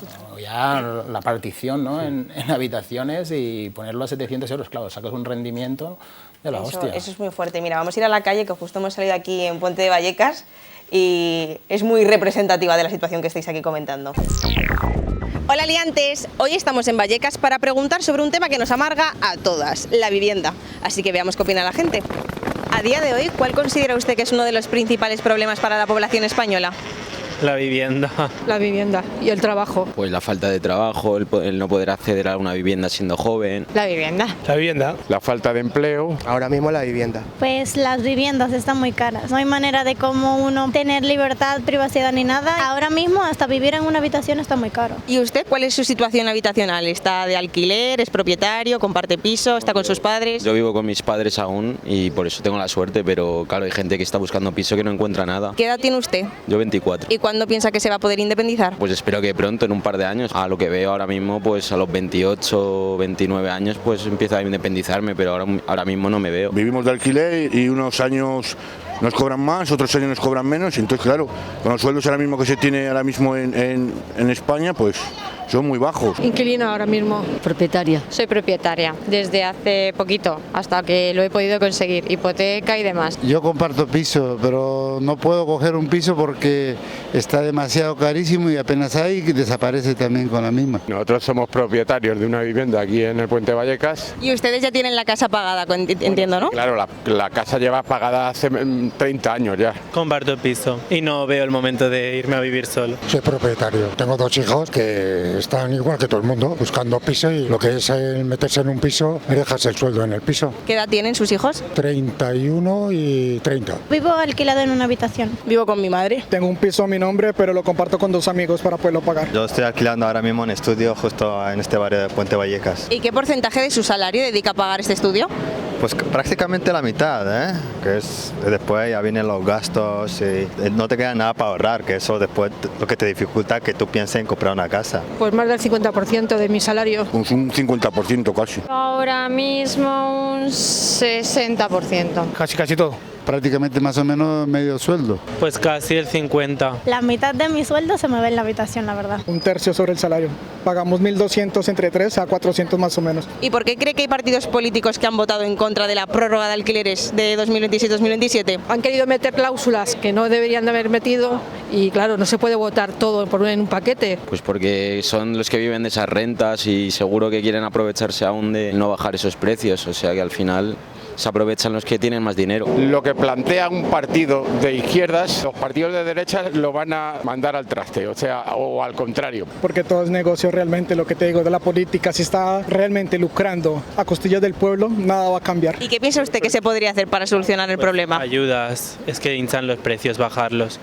ya la partición, ¿no? en habitaciones y ponerlo a 700 euros, claro, sacas un rendimiento de la hostia. Eso es muy fuerte. Mira, vamos a ir a la calle, que justo hemos salido aquí en Puente de Vallecas y es muy representativa de la situación que estáis aquí comentando. Hola liantes, hoy estamos en Vallecas para preguntar sobre un tema que nos amarga a todas, la vivienda. Así que veamos qué opina la gente. A día de hoy, ¿cuál considera usted que es uno de los principales problemas para la población española? La vivienda. La vivienda y el trabajo. Pues la falta de trabajo, el no poder acceder a una vivienda siendo joven. La vivienda. La vivienda. La falta de empleo. Ahora mismo la vivienda. Pues las viviendas están muy caras. No hay manera de cómo uno tener libertad, privacidad ni nada. Ahora mismo hasta vivir en una habitación está muy caro. ¿Y usted cuál es su situación habitacional? ¿Está de alquiler, es propietario, comparte piso, está con sus padres? Yo vivo con mis padres aún y por eso tengo la suerte, pero claro, hay gente que está buscando piso que no encuentra nada. ¿Qué edad tiene usted? Yo 24. ¿Y cuándo piensa que se va a poder independizar? Pues espero que pronto, en un par de años. A lo que veo ahora mismo, pues a los 28, 29 años, pues empiezo a independizarme, pero ahora mismo no me veo. Vivimos de alquiler y unos años nos cobran más, otros años nos cobran menos, y entonces claro, con los sueldos ahora mismo que se tiene ahora mismo en España, pues son muy bajos. Inquilina ahora mismo. Propietaria. Soy propietaria desde hace poquito, hasta que lo he podido conseguir, hipoteca y demás. Yo comparto piso, pero no puedo coger un piso porque está demasiado carísimo y apenas hay, desaparece también con la misma. Nosotros somos propietarios de una vivienda aquí en el Puente de Vallecas. Y ustedes ya tienen la casa pagada, entiendo, ¿no? Claro, la casa lleva pagada hace 30 años ya. Comparto piso y no veo el momento de irme a vivir solo. Soy propietario, tengo 2 hijos que están igual que todo el mundo, buscando piso, y lo que es meterse en un piso es dejarse el sueldo en el piso. ¿Qué edad tienen sus hijos? 31 y 30. Vivo alquilado en una habitación. Vivo con mi madre. Tengo un piso a mi nombre, pero lo comparto con 2 amigos para poderlo pagar. Yo estoy alquilando ahora mismo un estudio justo en este barrio de Puente Vallecas. ¿Y qué porcentaje de su salario dedica a pagar este estudio? Pues prácticamente la mitad, que es después ya vienen los gastos y no te queda nada para ahorrar, que eso después lo que te dificulta que tú pienses en comprar una casa. Pues más del 50% de mi salario. Pues un 50% casi. Ahora mismo un 60%. Casi todo. Prácticamente más o menos medio sueldo. Pues casi el 50. La mitad de mi sueldo se me ve en la habitación, la verdad. Un tercio sobre el salario. Pagamos 1.200 entre 3 a 400 más o menos. ¿Y por qué cree que hay partidos políticos que han votado en contra de la prórroga de alquileres de 2026-2027? Han querido meter cláusulas que no deberían de haber metido y claro, no se puede votar todo en un paquete. Pues porque son los que viven de esas rentas y seguro que quieren aprovecharse aún de no bajar esos precios, o sea que al final se aprovechan los que tienen más dinero. Lo que plantea un partido de izquierdas, los partidos de derechas lo van a mandar al traste, o al contrario. Porque todo es negocio realmente, lo que te digo de la política, si está realmente lucrando a costillas del pueblo, nada va a cambiar. ¿Y qué piensa usted que se podría hacer para solucionar el problema? Ayudas, es que hinchan los precios, bajarlos,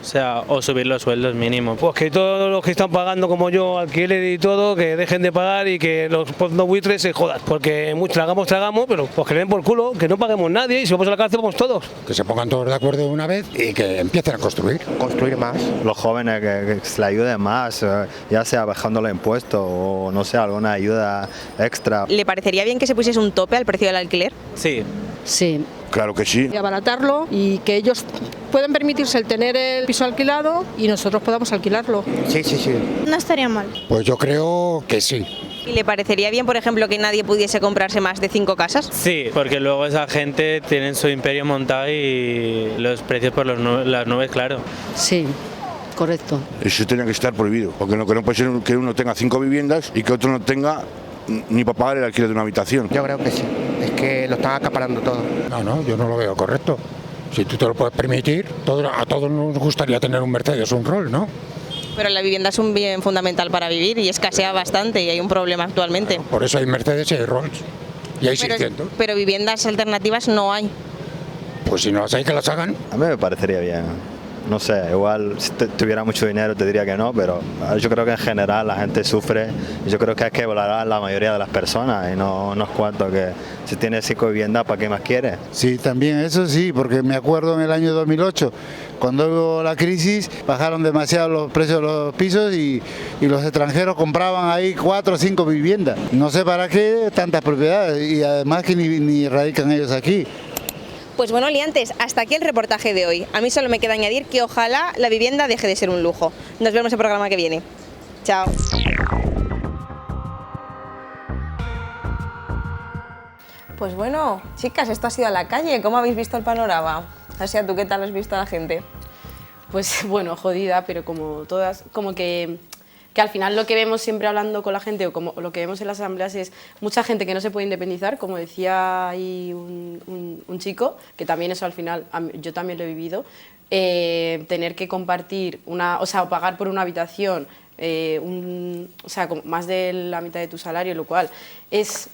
o subir los sueldos mínimos. Pues que todos los que están pagando como yo alquiler y todo, que dejen de pagar y que los buitres se jodan, porque tragamos, pero pues que le den por culo, que no paguemos nadie y si vamos a la cárcel vamos todos. Que se pongan todos de acuerdo de una vez y que empiecen a construir más. Los jóvenes que se le ayude más, ya sea bajando los impuestos o no sé, alguna ayuda extra. ¿Le parecería bien que se pusiese un tope al precio del alquiler? Sí. Sí. Claro que sí. Y abaratarlo y que ellos puedan permitirse el tener el piso alquilado y nosotros podamos alquilarlo. Sí. No estaría mal. Pues yo creo que sí. ¿Y le parecería bien, por ejemplo, que nadie pudiese comprarse más de 5 casas? Sí, porque luego esa gente tiene su imperio montado y los precios por las nubes, claro. Sí. Correcto. Eso tiene que estar prohibido, porque lo que no puede ser que uno tenga 5 viviendas y que otro no tenga ni para pagar el alquiler de una habitación. Yo creo que sí, es que lo están acaparando todo. No, yo no lo veo correcto. Si tú te lo puedes permitir, a todos nos gustaría tener un Mercedes o un Rolls, ¿no? Pero la vivienda es un bien fundamental para vivir y escasea bastante y hay un problema actualmente. Por eso hay Mercedes y hay Rolls. Y hay 600. Pero viviendas alternativas no hay. Pues si no las hay, que las hagan. A mí me parecería bien. No sé, igual si tuviera mucho dinero te diría que no, pero yo creo que en general la gente sufre y yo creo que hay que valorar a la mayoría de las personas y no es cuanto que si tienes 5 viviendas, ¿para qué más quieres? Sí, también eso sí, porque me acuerdo en el año 2008, cuando hubo la crisis, bajaron demasiado los precios de los pisos y los extranjeros compraban ahí 4 o 5 viviendas. No sé para qué tantas propiedades y además que ni radican ellos aquí. Pues bueno, liantes, hasta aquí el reportaje de hoy. A mí solo me queda añadir que ojalá la vivienda deje de ser un lujo. Nos vemos el programa que viene. Chao. Pues bueno, chicas, esto ha sido a la calle. ¿Cómo habéis visto el panorama? Asia, ¿tú qué tal has visto a la gente? Pues bueno, jodida, pero como todas, como que al final lo que vemos siempre hablando con la gente o como lo que vemos en las asambleas es mucha gente que no se puede independizar, como decía ahí un chico, que también eso al final, yo también lo he vivido, tener que compartir, pagar por una habitación, más de la mitad de tu salario, lo cual es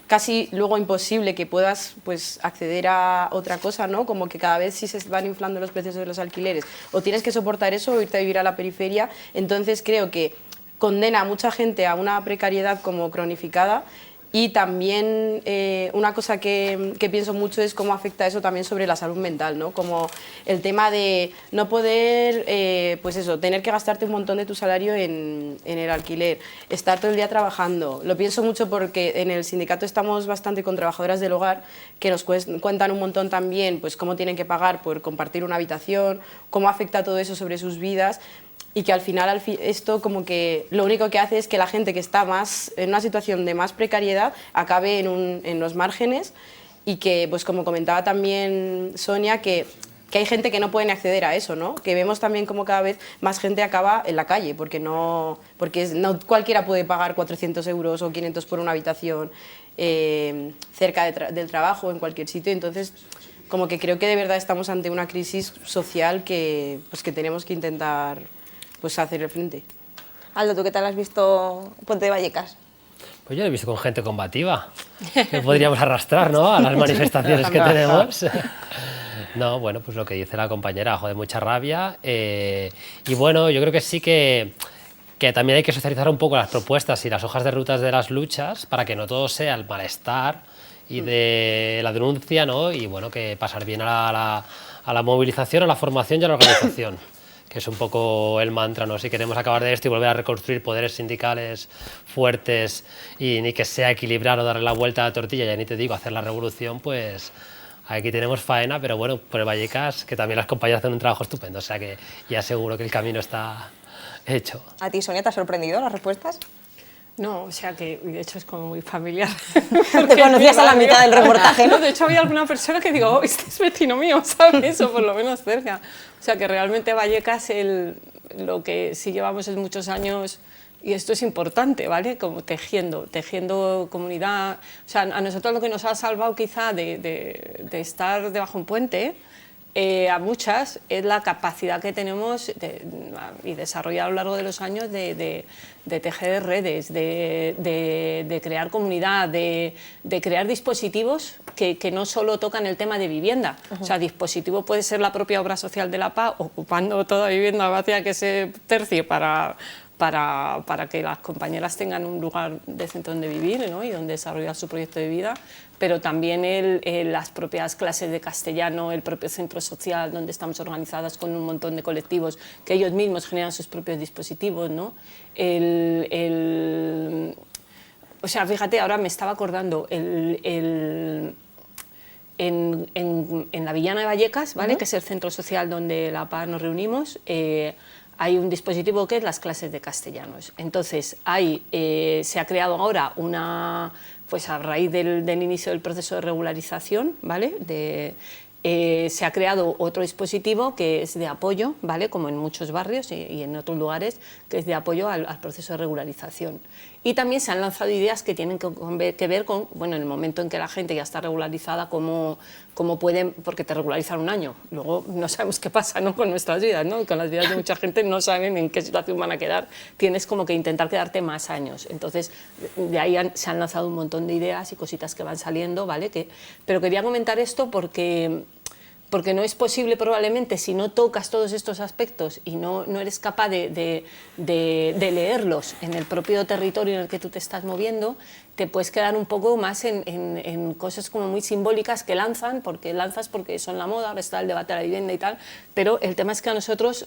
casi luego imposible que puedas pues acceder a otra cosa, ¿no? Como que cada vez sí se van inflando los precios de los alquileres o tienes que soportar eso o irte a vivir a la periferia. Entonces creo que condena a mucha gente a una precariedad como cronificada y también una cosa que pienso mucho es cómo afecta eso también sobre la salud mental, ¿no? Como el tema de no poder, tener que gastarte un montón de tu salario en el alquiler, estar todo el día trabajando. Lo pienso mucho porque en el sindicato estamos bastante con trabajadoras del hogar que nos cuentan un montón también pues cómo tienen que pagar por compartir una habitación, cómo afecta todo eso sobre sus vidas. Y que al final esto como que lo único que hace es que la gente que está más en una situación de más precariedad acabe en los márgenes y que, pues como comentaba también Sonia, que hay gente que no puede acceder a eso, ¿no? Que vemos también como cada vez más gente acaba en la calle porque no cualquiera puede pagar 400 euros o 500 por una habitación cerca del trabajo, en cualquier sitio. Entonces, como que creo que de verdad estamos ante una crisis social que tenemos que intentar pues hacer frente. Aldo, ¿tú qué tal has visto Puente de Vallecas? Pues yo lo he visto con gente combativa, que podríamos arrastrar, ¿no?, a las manifestaciones que tenemos. No, bueno, pues lo que dice la compañera, joder, mucha rabia. Y bueno, yo creo que sí que también hay que socializar un poco las propuestas y las hojas de rutas de las luchas para que no todo sea el malestar y de la denuncia, ¿no? Y bueno, que pasar bien a la movilización, a la formación y a la organización, que es un poco el mantra, ¿no? Si queremos acabar de esto y volver a reconstruir poderes sindicales fuertes y ni que sea equilibrar o darle la vuelta a la tortilla, ya ni te digo hacer la revolución, pues aquí tenemos faena, pero bueno, por el Vallecas, que también las compañeras hacen un trabajo estupendo, o sea que ya seguro que el camino está hecho. ¿A ti, Sonia, te ha sorprendido las respuestas? No, o sea que de hecho es como muy familiar. Te conocías a la mitad del reportaje, ¿no? De hecho había alguna persona que digo, oh, este es vecino mío, ¿sabes? O por lo menos cerca. O sea que realmente Vallecas, lo que sí llevamos es muchos años, y esto es importante, ¿vale? Como tejiendo comunidad. O sea, a nosotros lo que nos ha salvado quizá de estar debajo de un puente, a muchas, es la capacidad que tenemos y desarrollado a lo largo de los años de tejer redes, de crear comunidad, de crear dispositivos que no solo tocan el tema de vivienda. O sea, dispositivo puede ser la propia obra social de la paz, ocupando toda vivienda vacía que se tercie para que las compañeras tengan un lugar decente donde vivir, ¿no? Y donde desarrollar su proyecto de vida, pero también las propias clases de castellano, el propio centro social donde estamos organizadas con un montón de colectivos que ellos mismos generan sus propios dispositivos, ¿no? O sea, fíjate, ahora me estaba acordando, en la Villana de Vallecas, ¿vale? Que es el centro social donde la PA nos reunimos, hay un dispositivo que es las clases de castellanos. Entonces, se ha creado ahora pues a raíz del inicio del proceso de regularización, ¿vale? Se ha creado otro dispositivo que es de apoyo, ¿vale? Como en muchos barrios y en otros lugares, que es de apoyo al proceso de regularización. Y también se han lanzado ideas que tienen que ver con, bueno, en el momento en que la gente ya está regularizada, cómo pueden, porque te regularizan un año, luego no sabemos qué pasa, ¿no?, con nuestras vidas, ¿no? Con las vidas de mucha gente no saben en qué situación van a quedar, tienes como que intentar quedarte más años. Entonces, de ahí se han lanzado un montón de ideas y cositas que van saliendo, ¿vale? Pero quería comentar esto porque no es posible probablemente, si no tocas todos estos aspectos y no eres capaz de leerlos en el propio territorio en el que tú te estás moviendo, te puedes quedar un poco más en cosas como muy simbólicas que lanzas porque son la moda, ahora está el debate de la vivienda y tal, pero el tema es que a nosotros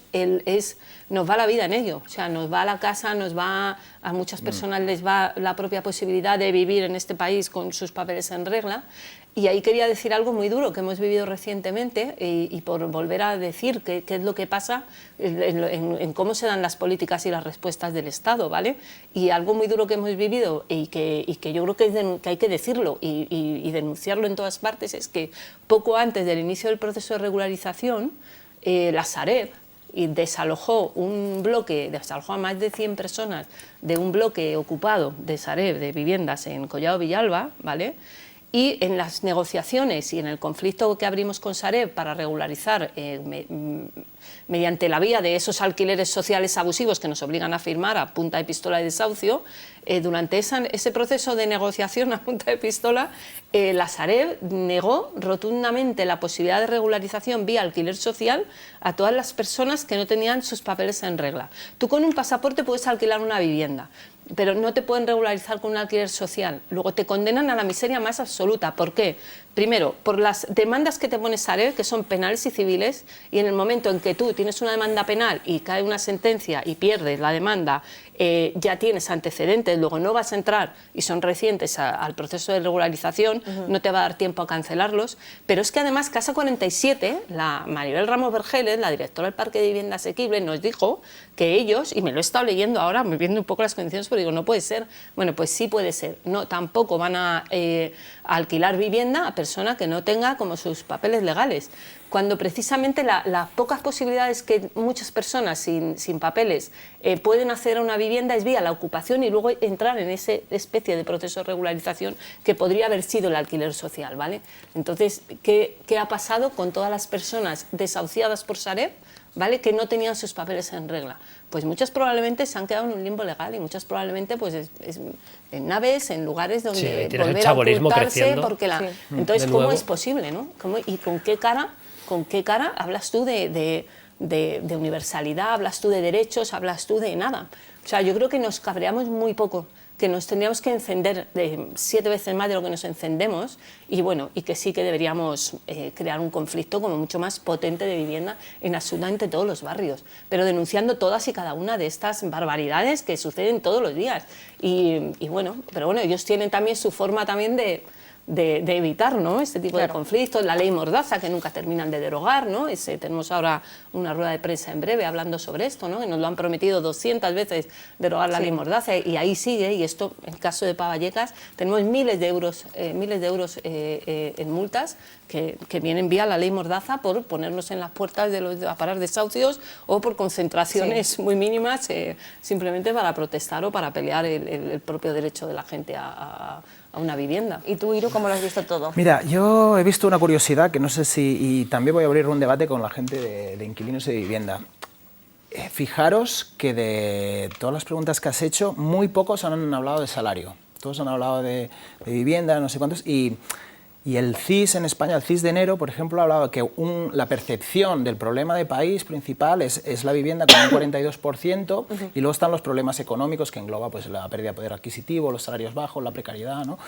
nos va la vida en ello, o sea, nos va a la casa, a muchas personas les va la propia posibilidad de vivir en este país con sus papeles en regla. Y ahí quería decir algo muy duro que hemos vivido recientemente y por volver a decir qué es lo que pasa en cómo se dan las políticas y las respuestas del Estado, ¿vale? Y algo muy duro que hemos vivido y que yo creo que hay que decirlo y denunciarlo en todas partes es que poco antes del inicio del proceso de regularización, la Sareb desalojó a más de 100 personas de un bloque ocupado de Sareb, de viviendas en Collado Villalba, ¿vale? Y en las negociaciones y en el conflicto que abrimos con Sareb para regularizar mediante la vía de esos alquileres sociales abusivos que nos obligan a firmar a punta de pistola y desahucio, durante ese proceso de negociación a punta de pistola, la Sareb negó rotundamente la posibilidad de regularización vía alquiler social a todas las personas que no tenían sus papeles en regla. Tú con un pasaporte puedes alquilar una vivienda, pero no te pueden regularizar con un alquiler social. Luego te condenan a la miseria más absoluta. ¿Por qué? Primero, por las demandas que te pone Sareb, que son penales y civiles, y en el momento en que tú tienes una demanda penal y cae una sentencia y pierdes la demanda, ya tienes antecedentes, luego no vas a entrar, y son recientes al proceso de regularización, no te va a dar tiempo a cancelarlos, pero es que además Casa 47, la Maribel Ramos Vergeles, la directora del Parque de Vivienda Asequible, nos dijo que ellos, y me lo he estado leyendo ahora, me viendo un poco las condiciones, pero digo, no puede ser. Bueno, pues sí puede ser. No, tampoco van a alquilar vivienda a persona que no tenga como sus papeles legales. cuando precisamente las pocas posibilidades que muchas personas sin papeles pueden acceder a una vivienda es vía la ocupación y luego entrar en esa especie de proceso de regularización que podría haber sido el alquiler social, ¿vale? Entonces, ¿qué ha pasado con todas las personas desahuciadas por Sareb, ¿vale?, que no tenían sus papeles en regla? Pues muchas probablemente se han quedado en un limbo legal y muchas probablemente pues en naves, en lugares donde volver a ocultarse, porque entonces ¿cómo es posible, no? ¿Y con qué cara hablas tú de universalidad, hablas tú de derechos, hablas tú de nada? O sea, yo creo que nos cabreamos muy poco, que nos tendríamos que encender 7 veces más de lo que nos encendemos y bueno, y que sí que deberíamos crear un conflicto como mucho más potente de vivienda en absolutamente todos los barrios, pero denunciando todas y cada una de estas barbaridades que suceden todos los días. Y bueno, pero bueno, ellos tienen también su forma también de evitar, ¿no?, este tipo de conflictos, la ley Mordaza que nunca terminan de derogar, ¿no? Tenemos ahora una rueda de prensa en breve hablando sobre esto, ¿no?, que nos lo han prometido 200 veces derogar la ley Mordaza y ahí sigue, y esto en el caso de Pavallecas tenemos miles de euros en multas que vienen vía la ley Mordaza por ponernos en las puertas a parar desahucios o por concentraciones muy mínimas simplemente para protestar o para pelear el propio derecho de la gente a una vivienda. ¿Y tú, Iru, cómo lo has visto todo? Mira, yo he visto una curiosidad que no sé si... Y también voy a abrir un debate con la gente de inquilinos y de vivienda. Fijaros que de todas las preguntas que has hecho, muy pocos han hablado de salario. Todos han hablado de vivienda, no sé cuántos, y el CIS en España, el CIS de enero, por ejemplo, ha hablado que la percepción del problema de país principal es la vivienda con un 42%, y luego están los problemas económicos, que engloba pues, la pérdida de poder adquisitivo, los salarios bajos, la precariedad, ¿no?,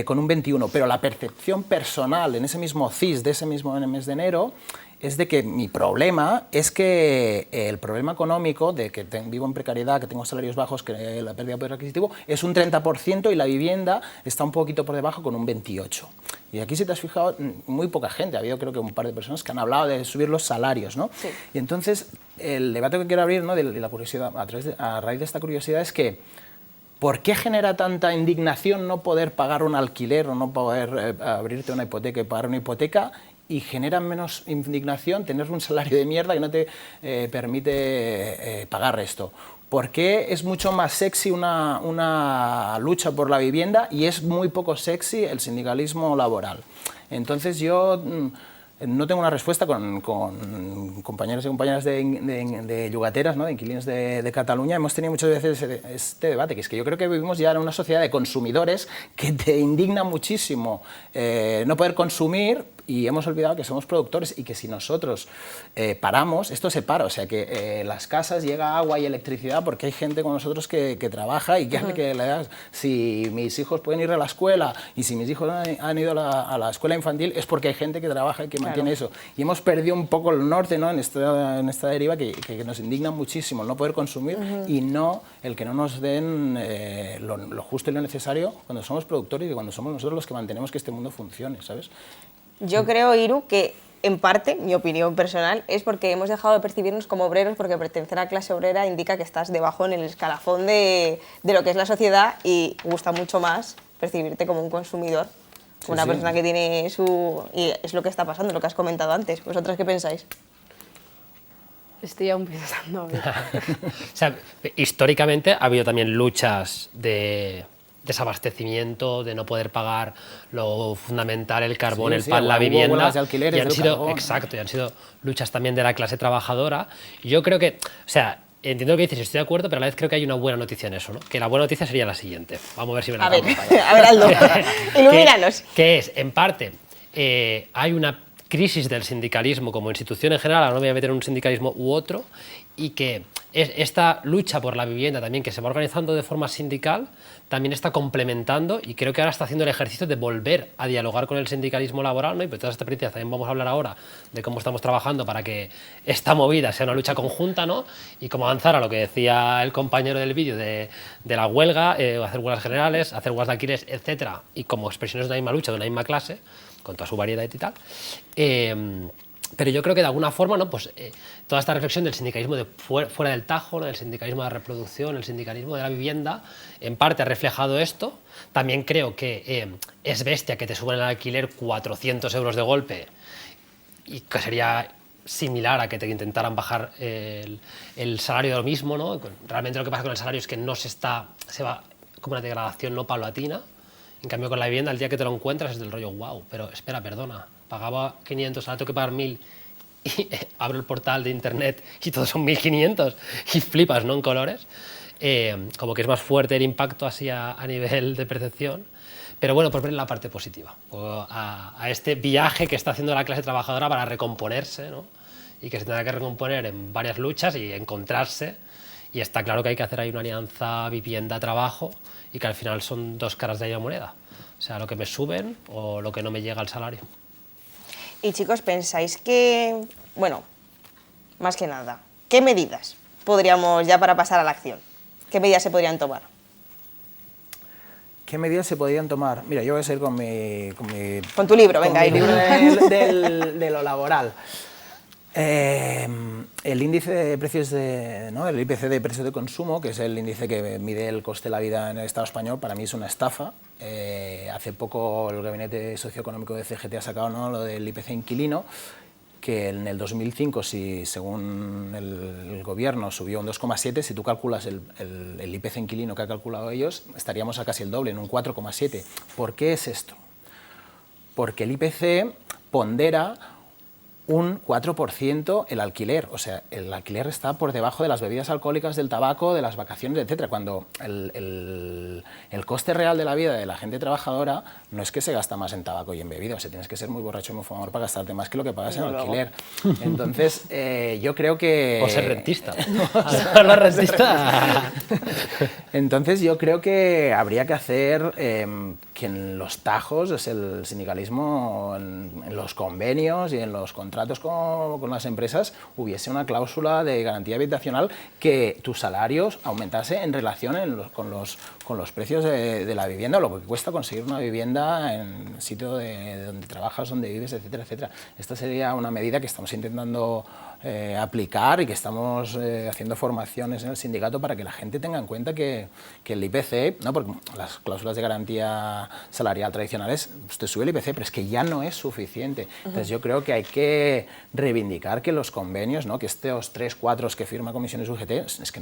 con un 21%. Pero la percepción personal en ese mismo CIS de ese mismo mes de enero es de que mi problema es que el problema económico de que vivo en precariedad, que tengo salarios bajos, que la pérdida de poder adquisitivo es un 30% y la vivienda está un poquito por debajo con un 28%. Y aquí, si te has fijado, muy poca gente, ha habido creo que un par de personas que han hablado de subir los salarios, ¿no? Sí. Y entonces el debate que quiero abrir, ¿no?, de la curiosidad, a raíz de esta curiosidad, es que ¿por qué genera tanta indignación no poder pagar un alquiler o no poder abrirte una hipoteca y pagar una hipoteca? Y genera menos indignación tener un salario de mierda que no te permite pagar esto. ¿Por qué es mucho más sexy una lucha por la vivienda y es muy poco sexy el sindicalismo laboral? Entonces yo no tengo una respuesta con compañeros y compañeras de yugateras, ¿no?, de inquilinos de Cataluña. Hemos tenido muchas veces este debate, que es que yo creo que vivimos ya en una sociedad de consumidores que te indigna muchísimo no poder consumir, y hemos olvidado que somos productores y que si nosotros paramos, esto se para, o sea que las casas llega agua y electricidad porque hay gente como nosotros que trabaja y que hace que si mis hijos pueden ir a la escuela y si mis hijos han ido a la escuela infantil es porque hay gente que trabaja y que mantiene eso. Y hemos perdido un poco el norte, ¿no?, en esta deriva que nos indigna muchísimo el no poder consumir y no el que no nos den lo justo y lo necesario cuando somos productores y cuando somos nosotros los que mantenemos que este mundo funcione, ¿sabes? Yo creo, Iru, que en parte, mi opinión personal, es porque hemos dejado de percibirnos como obreros, porque pertenecer a la clase obrera indica que estás debajo en el escalafón de lo que es la sociedad y gusta mucho más percibirte como un consumidor, como una persona que tiene su... Y es lo que está pasando, lo que has comentado antes. ¿Vosotras qué pensáis? Estoy aún pensando. O sea, históricamente ha habido también luchas de desabastecimiento, de no poder pagar lo fundamental, el carbón, el pan, la vivienda, de alquileres, y han sido, exacto, y han sido luchas también de la clase trabajadora. Y yo creo que, o sea, entiendo lo que dices, estoy de acuerdo, pero a la vez creo que hay una buena noticia en eso, ¿no? Que la buena noticia sería la siguiente. Vamos a ver si me la acabo. A ver, Aldo, ilumínanos. Que es, en parte, hay una crisis del sindicalismo como institución en general, ahora no me voy a meter en un sindicalismo u otro, y que esta lucha por la vivienda también, que se va organizando de forma sindical, también está complementando, y creo que ahora está haciendo el ejercicio de volver a dialogar con el sindicalismo laboral, ¿no? Y por todas estas experiencias también vamos a hablar ahora de cómo estamos trabajando para que esta movida sea una lucha conjunta, ¿no? Y cómo avanzar a lo que decía el compañero del vídeo de la huelga, hacer huelgas generales, hacer huelgas de alquileres, etcétera, y como expresiones de una misma lucha, de una misma clase, con toda su variedad y tal. Pero yo creo que de alguna forma, ¿no?, pues, toda esta reflexión del sindicalismo de fuera del Tajo, ¿no?, del sindicalismo de la reproducción, el sindicalismo de la vivienda, en parte ha reflejado esto. También creo que es bestia que te suban el alquiler 400 euros de golpe y que sería similar a que te intentaran bajar el salario de lo mismo, ¿no? Realmente lo que pasa con el salario es que se va como una degradación no paulatina. En cambio, con la vivienda, el día que te lo encuentras es del rollo, wow, pero espera, perdona, pagaba 500, ahora tengo que pagar 1000, y abro el portal de internet y todos son 1500, y flipas, ¿no? En colores. Como que es más fuerte el impacto así a nivel de percepción. Pero bueno, por ver la parte positiva, a este viaje que está haciendo la clase trabajadora para recomponerse, ¿no? Y que se tendrá que recomponer en varias luchas y encontrarse. Y está claro que hay que hacer ahí una alianza vivienda-trabajo y que al final son dos caras de la moneda. O sea, lo que me suben o lo que no me llega al salario. Y chicos, ¿pensáis que, bueno, más que nada, qué medidas podríamos, ya para pasar a la acción, qué medidas se podrían tomar? ¿Qué medidas se podrían tomar? Mira, yo voy a seguir con tu libro, venga, el libro de lo laboral. El índice de precios el IPC de precios de consumo, que es el índice que mide el coste de la vida en el Estado español, para mí es una estafa. Hace poco el Gabinete Socioeconómico de CGT ha sacado, ¿no?, lo del IPC inquilino, que en el 2005, si según el gobierno subió un 2,7, si tú calculas el IPC inquilino que ha calculado ellos, estaríamos a casi el doble, en un 4,7. ¿Por qué es esto? Porque el IPC pondera un 4% el alquiler, o sea, el alquiler está por debajo de las bebidas alcohólicas, del tabaco, de las vacaciones, etcétera. Cuando el coste real de la vida de la gente trabajadora no es que se gasta más en tabaco y en bebidas, o sea, tienes que ser muy borracho y muy fumador para gastarte más que lo que pagas en alquiler. Entonces, yo creo que... O ser rentista. La rentista. Entonces, yo creo que habría que hacer que en los tajos, es el sindicalismo, en los convenios y en los contratos con las empresas, hubiese una cláusula de garantía habitacional, que tus salarios aumentase en relación con los precios de la vivienda, o lo que cuesta conseguir una vivienda en el sitio donde trabajas, donde vives, etcétera, etcétera. Esta sería una medida que estamos intentando aplicar y que estamos haciendo formaciones en el sindicato para que la gente tenga en cuenta que el IPC, ¿no?, porque las cláusulas de garantía salarial tradicionales, usted sube el IPC, pero es que ya no es suficiente. Entonces yo creo que hay que reivindicar que los convenios, ¿no?, que estos 3, 4 que firma Comisiones UGT, es que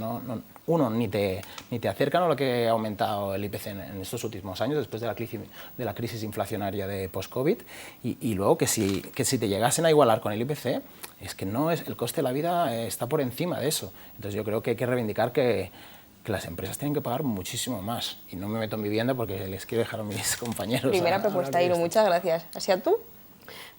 uno ni te acercan a lo que ha aumentado el IPC en estos últimos años, después de la crisis inflacionaria de post-COVID, y luego que si te llegasen a igualar con el IPC, es que no es, el coste de la vida está por encima de eso. Entonces yo creo que hay que reivindicar que las empresas tienen que pagar muchísimo más. Y no me meto en vivienda porque les quiero dejar a mis compañeros. Primera propuesta, Iru, muchas gracias. ¿Hacia tú?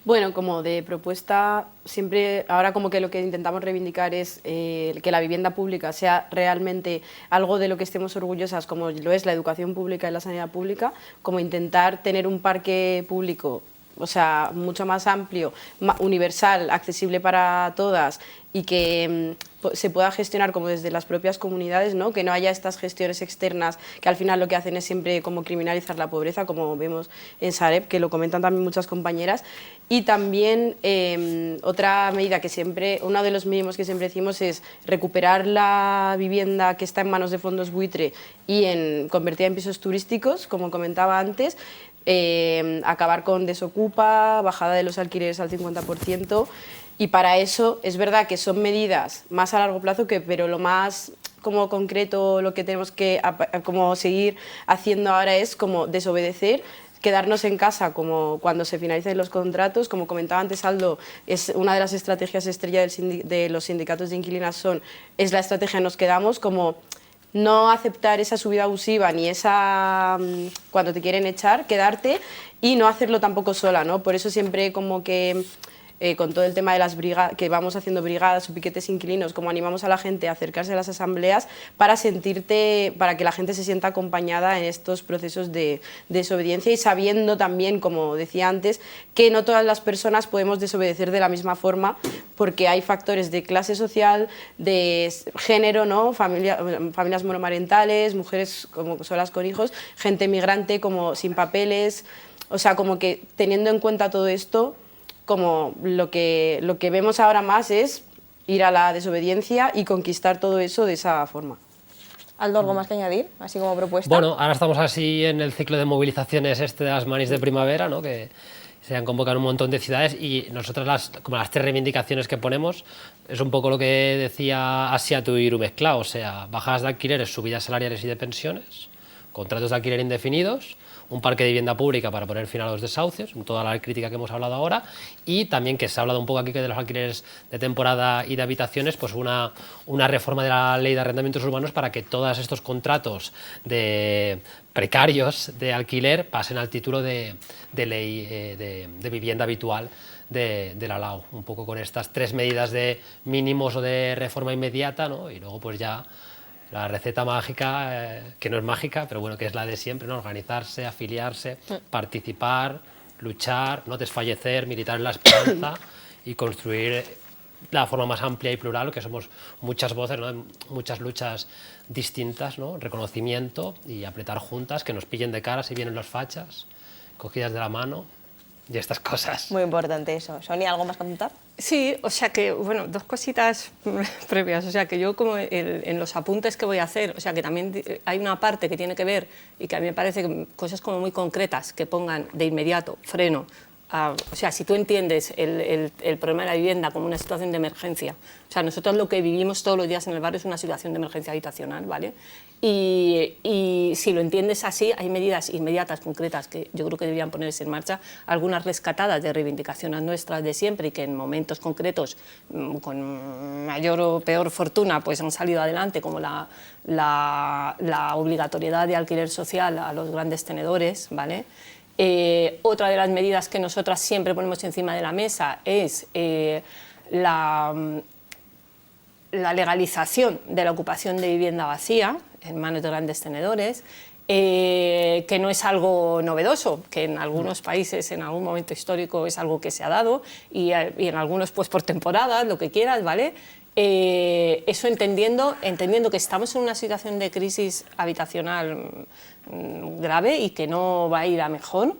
Bueno, como de propuesta, siempre, ahora como que lo que intentamos reivindicar es que la vivienda pública sea realmente algo de lo que estemos orgullosas, como lo es la educación pública y la sanidad pública, como intentar tener un parque público, o sea, mucho más amplio, universal, accesible para todas, y que se pueda gestionar como desde las propias comunidades, ¿no?, que no haya estas gestiones externas que al final lo que hacen es siempre como criminalizar la pobreza, como vemos en Sareb, que lo comentan también muchas compañeras. Y también otra medida que siempre, uno de los mínimos que siempre decimos es recuperar la vivienda que está en manos de fondos buitre y convertirla en pisos turísticos, como comentaba antes, acabar con desocupa, bajada de los alquileres al 50%, y para eso es verdad que son medidas más a largo plazo, pero lo más como concreto, lo que tenemos que como seguir haciendo ahora es como desobedecer, quedarnos en casa como cuando se finalicen los contratos. Como comentaba antes Aldo, es una de las estrategias estrella de los sindicatos de inquilinas, es la estrategia nos quedamos, como no aceptar esa subida abusiva ni esa cuando te quieren echar, quedarte, y no hacerlo tampoco sola, ¿no? Por eso siempre como que con todo el tema de las brigadas, que vamos haciendo brigadas o piquetes inquilinos, como animamos a la gente a acercarse a las asambleas para que la gente se sienta acompañada en estos procesos de desobediencia, y sabiendo también, como decía antes, que no todas las personas podemos desobedecer de la misma forma, porque hay factores de clase social, de género, ¿no?, familias monomarentales, mujeres como solas con hijos, gente migrante como sin papeles, o sea, como que teniendo en cuenta todo esto, como lo que vemos ahora más es ir a la desobediencia y conquistar todo eso de esa forma. Aldo, ¿algo más que añadir, así como propuesta? Bueno, ahora estamos así en el ciclo de movilizaciones de las manis de primavera, ¿no?, que se han convocado en un montón de ciudades y nosotros como las 3 reivindicaciones que ponemos es un poco lo que decía Asiatu y Irumezclao, o sea, bajadas de alquileres, subidas salariales y de pensiones, contratos de alquiler indefinidos, un parque de vivienda pública para poner fin a los desahucios, toda la crítica que hemos hablado ahora, y también que se ha hablado un poco aquí que de los alquileres de temporada y de habitaciones, pues una reforma de la ley de arrendamientos urbanos para que todos estos contratos de precarios de alquiler pasen al título de ley de vivienda habitual de la LAU, un poco con estas 3 medidas de mínimos o de reforma inmediata, ¿no? Y luego pues ya la receta mágica, que no es mágica, pero bueno, que es la de siempre, ¿no? Organizarse, afiliarse, participar, luchar, no desfallecer, militar en la esperanza y construir la forma más amplia y plural, que somos muchas voces, ¿no? Muchas luchas distintas, ¿no? Reconocimiento y apretar juntas, que nos pillen de cara si vienen los fachas, cogidas de la mano y estas cosas. Muy importante eso. Sonia, ¿algo más que apuntar? Sí, o sea que, bueno, 2 cositas previas, o sea que yo como en los apuntes que voy a hacer, o sea que también hay una parte que tiene que ver y que a mí me parece que cosas como muy concretas que pongan de inmediato freno. O sea, si tú entiendes el problema de la vivienda como una situación de emergencia, o sea, nosotros lo que vivimos todos los días en el barrio es una situación de emergencia habitacional, ¿vale? Y si lo entiendes así, hay medidas inmediatas, concretas, que yo creo que deberían ponerse en marcha, algunas rescatadas de reivindicaciones nuestras de siempre y que en momentos concretos, con mayor o peor fortuna, pues han salido adelante, como la obligatoriedad de alquiler social a los grandes tenedores, ¿vale? Otra de las medidas que nosotras siempre ponemos encima de la mesa es la legalización de la ocupación de vivienda vacía en manos de grandes tenedores, que no es algo novedoso, que en algunos países en algún momento histórico es algo que se ha dado y en algunos pues por temporadas, lo que quieras, ¿vale? Eso entendiendo que estamos en una situación de crisis habitacional grave y que no va a ir a mejor,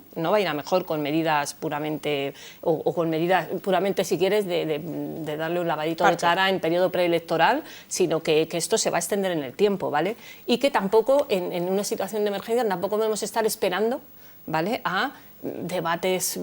con medidas puramente, o con medidas puramente, si quieres, de darle un lavadito de cara en periodo preelectoral, sino que esto se va a extender en el tiempo, ¿vale? Y que tampoco, en una situación de emergencia, tampoco debemos estar esperando, ¿vale?, a debates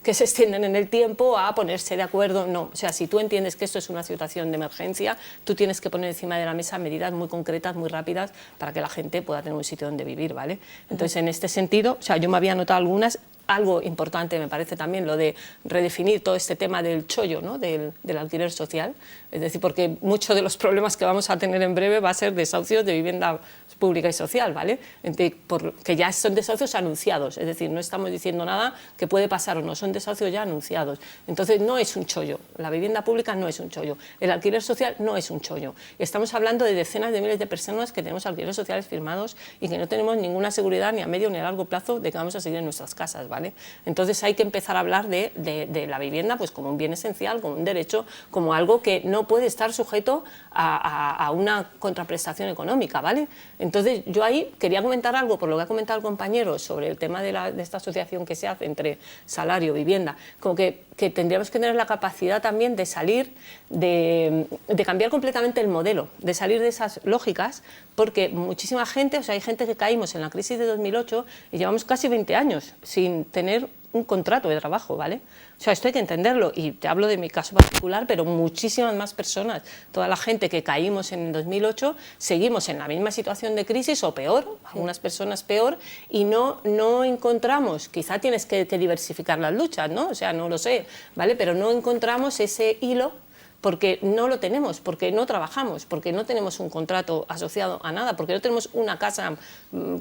que se extienden en el tiempo, a ponerse de acuerdo, no. O sea, si tú entiendes que esto es una situación de emergencia, tú tienes que poner encima de la mesa medidas muy concretas, muy rápidas, para que la gente pueda tener un sitio donde vivir, ¿vale? Entonces, en este sentido, o sea, yo me había anotado algunas. Algo importante me parece también lo de redefinir todo este tema del chollo, ¿no?, del alquiler social, es decir, porque muchos de los problemas que vamos a tener en breve va a ser desahucios de vivienda pública y social, ¿vale? Que ya son desahucios anunciados, es decir, no estamos diciendo nada que puede pasar o no, son desahucios ya anunciados. Entonces no es un chollo, la vivienda pública no es un chollo, el alquiler social no es un chollo. Estamos hablando de decenas de miles de personas que tenemos alquileres sociales firmados y que no tenemos ninguna seguridad ni a medio ni a largo plazo de que vamos a seguir en nuestras casas, ¿vale? Entonces hay que empezar a hablar de la vivienda pues como un bien esencial, como un derecho, como algo que no puede estar sujeto a una contraprestación económica, ¿vale? Entonces yo ahí quería comentar algo, por lo que ha comentado el compañero, sobre el tema de esta asociación que se hace entre salario, vivienda, como que tendríamos que tener la capacidad también de salir, de cambiar completamente el modelo, de salir de esas lógicas, porque muchísima gente, o sea, hay gente que caímos en la crisis de 2008 y llevamos casi 20 años sin tener un contrato de trabajo, ¿vale? O sea, esto hay que entenderlo, y te hablo de mi caso particular, pero muchísimas más personas, toda la gente que caímos en 2008, seguimos en la misma situación de crisis o peor, algunas personas peor, y no encontramos, quizá tienes que diversificar las luchas, ¿no? O sea, no lo sé, ¿vale? Pero no encontramos ese hilo porque no lo tenemos, porque no trabajamos, porque no tenemos un contrato asociado a nada, porque no tenemos una casa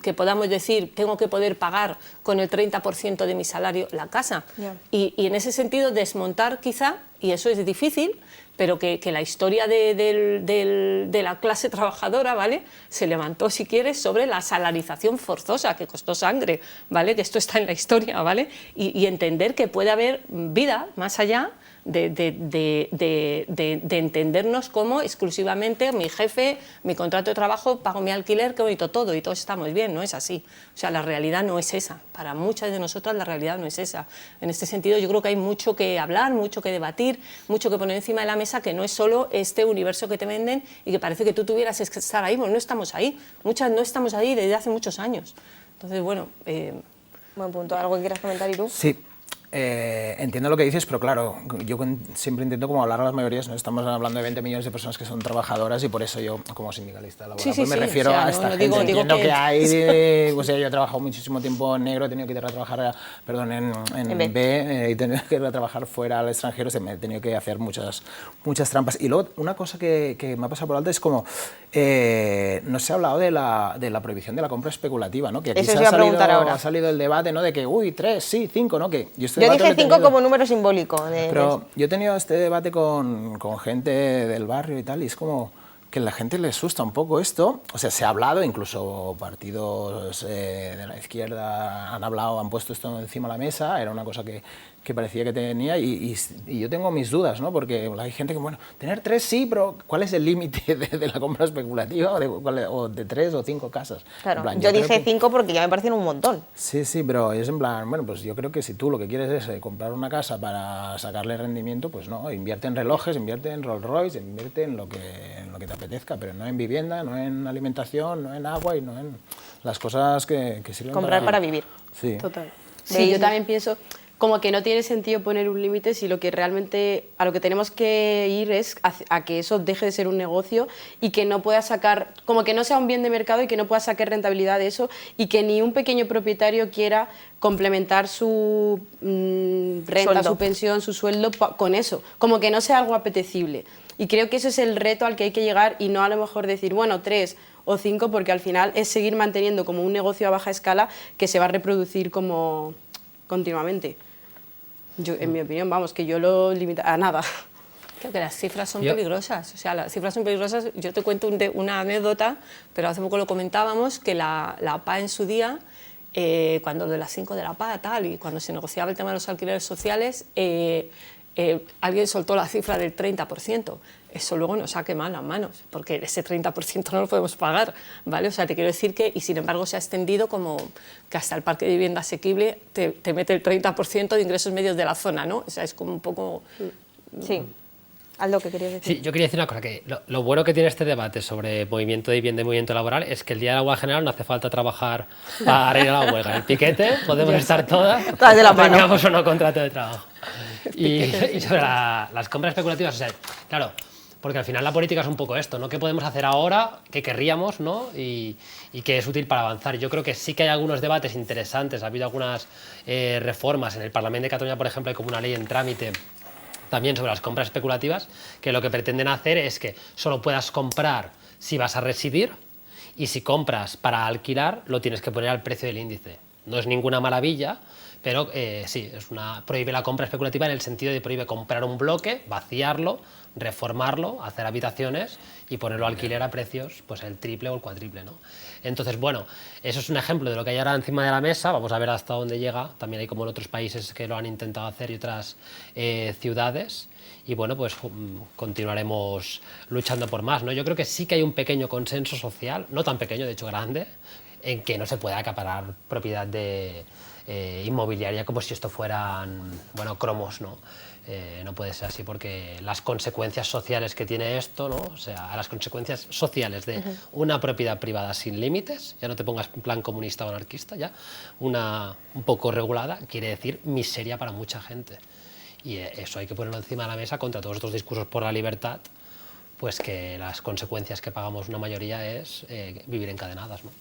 que podamos decir, tengo que poder pagar con el 30% de mi salario la casa. Yeah. Y en ese sentido desmontar quizá, y eso es difícil, pero que la historia de la clase trabajadora, ¿vale?, se levantó, si quieres, sobre la salarización forzosa, que costó sangre, ¿vale?, que esto está en la historia, ¿vale?, y entender que puede haber vida más allá de entendernos como exclusivamente mi jefe, mi contrato de trabajo, pago mi alquiler, qué bonito todo, y todos estamos bien. No es así. O sea, la realidad no es esa. Para muchas de nosotras la realidad no es esa. En este sentido yo creo que hay mucho que hablar, mucho que debatir, mucho que poner encima de la mesa, que no es solo este universo que te venden y que parece que tú tuvieras que estar ahí. Bueno, no estamos ahí. Muchas no estamos ahí desde hace muchos años. Entonces, bueno, Buen punto. ¿Algo que quieras comentar, Iru? Sí. Entiendo lo que dices, pero claro, yo siempre intento como hablar a las mayorías, ¿no? Estamos hablando de 20 millones de personas que son trabajadoras y por eso yo, como sindicalista laboral, pues me refiero a esta gente. Entiendo que hay, o sea, yo he trabajado muchísimo tiempo en negro, he tenido que ir a trabajar, perdón, en B, he tenido que ir a trabajar fuera al extranjero, me he tenido que hacer muchas trampas. Y luego, una cosa que me ha pasado por alto es como, no se ha hablado de la prohibición de la compra especulativa, ¿no? Que aquí ha salido el debate, ¿no? De que, 3, sí, 5, ¿no? Que yo dije 5 como número simbólico. Pero yo he tenido este debate con gente del barrio y tal, y es como que a la gente le asusta un poco esto. O sea, se ha hablado, incluso partidos de la izquierda han hablado, han puesto esto encima de la mesa, era una cosa que parecía que tenía, y yo tengo mis dudas, ¿no? Porque hay gente que, bueno, tener 3 sí, pero ¿cuál es el límite de la compra especulativa? O de 3 o 5 casas. Claro, plan, yo dije 5 porque ya me parecen un montón. Sí, pero es en plan, bueno, pues yo creo que si tú lo que quieres es comprar una casa para sacarle rendimiento, pues no, invierte en relojes, invierte en Rolls Royce, invierte en lo que te apetezca, pero no en vivienda, no en alimentación, no en agua y no en las cosas que sirven comprar para vivir. Sí. Total. Sí, yo también pienso como que no tiene sentido poner un límite si lo que realmente a lo que tenemos que ir es a que eso deje de ser un negocio y que no pueda sacar, como que no sea un bien de mercado y que no pueda sacar rentabilidad de eso, y que ni un pequeño propietario quiera complementar su renta, su pensión, su sueldo con eso, como que no sea algo apetecible. Y creo que ese es el reto al que hay que llegar, y no a lo mejor decir, bueno, 3 o 5, porque al final es seguir manteniendo como un negocio a baja escala que se va a reproducir como continuamente. Yo, en mi opinión, vamos, que yo lo limito a nada. Creo que las cifras son peligrosas, o sea, las cifras son peligrosas. Yo te cuento una anécdota, pero hace poco lo comentábamos, que la PA en su día, cuando de las 5 de la PA tal, y cuando se negociaba el tema de los alquileres sociales, alguien soltó la cifra del 30%. Eso luego nos ha quemado las manos, porque ese 30% no lo podemos pagar, ¿vale? O sea, te quiero decir que, y sin embargo se ha extendido como que hasta el parque de vivienda asequible te mete el 30% de ingresos medios de la zona, ¿no? O sea, es como un poco... Sí. Aldo, ¿qué querías decir? Sí, yo quería decir una cosa, que lo bueno que tiene este debate sobre movimiento de vivienda y movimiento laboral es que el día de la huelga general no hace falta trabajar para ir a la huelga. En el piquete podemos estar todas de la mano. Tengamos o no contrato de trabajo. Y sobre las compras especulativas, o sea, claro, porque al final la política es un poco esto, ¿no? ¿Qué podemos hacer ahora, qué querríamos, ¿no? Y qué es útil para avanzar? Yo creo que sí que hay algunos debates interesantes, ha habido algunas reformas. En el Parlamento de Cataluña, por ejemplo, hay como una ley en trámite también sobre las compras especulativas, que lo que pretenden hacer es que solo puedas comprar si vas a residir, y si compras para alquilar lo tienes que poner al precio del índice. No es ninguna maravilla, pero sí, prohíbe la compra especulativa en el sentido de prohíbe comprar un bloque, vaciarlo, reformarlo, hacer habitaciones y ponerlo a alquiler a precios pues el triple o el cuádruple, ¿no? Entonces, bueno, eso es un ejemplo de lo que hay ahora encima de la mesa. Vamos a ver hasta dónde llega. También hay como en otros países que lo han intentado hacer y otras ciudades. Y bueno, pues continuaremos luchando por más, ¿no? Yo creo que sí que hay un pequeño consenso social, no tan pequeño, de hecho grande, en que no se puede acaparar propiedad de inmobiliaria como si esto fueran, bueno, cromos, ¿no? No puede ser así, porque las consecuencias sociales que tiene esto, ¿no? O sea, las consecuencias sociales de una propiedad privada sin límites, ya no te pongas en plan comunista o anarquista, ya un poco regulada, quiere decir miseria para mucha gente. Y eso hay que ponerlo encima de la mesa contra todos estos discursos por la libertad, pues que las consecuencias que pagamos una mayoría es vivir encadenadas, ¿no?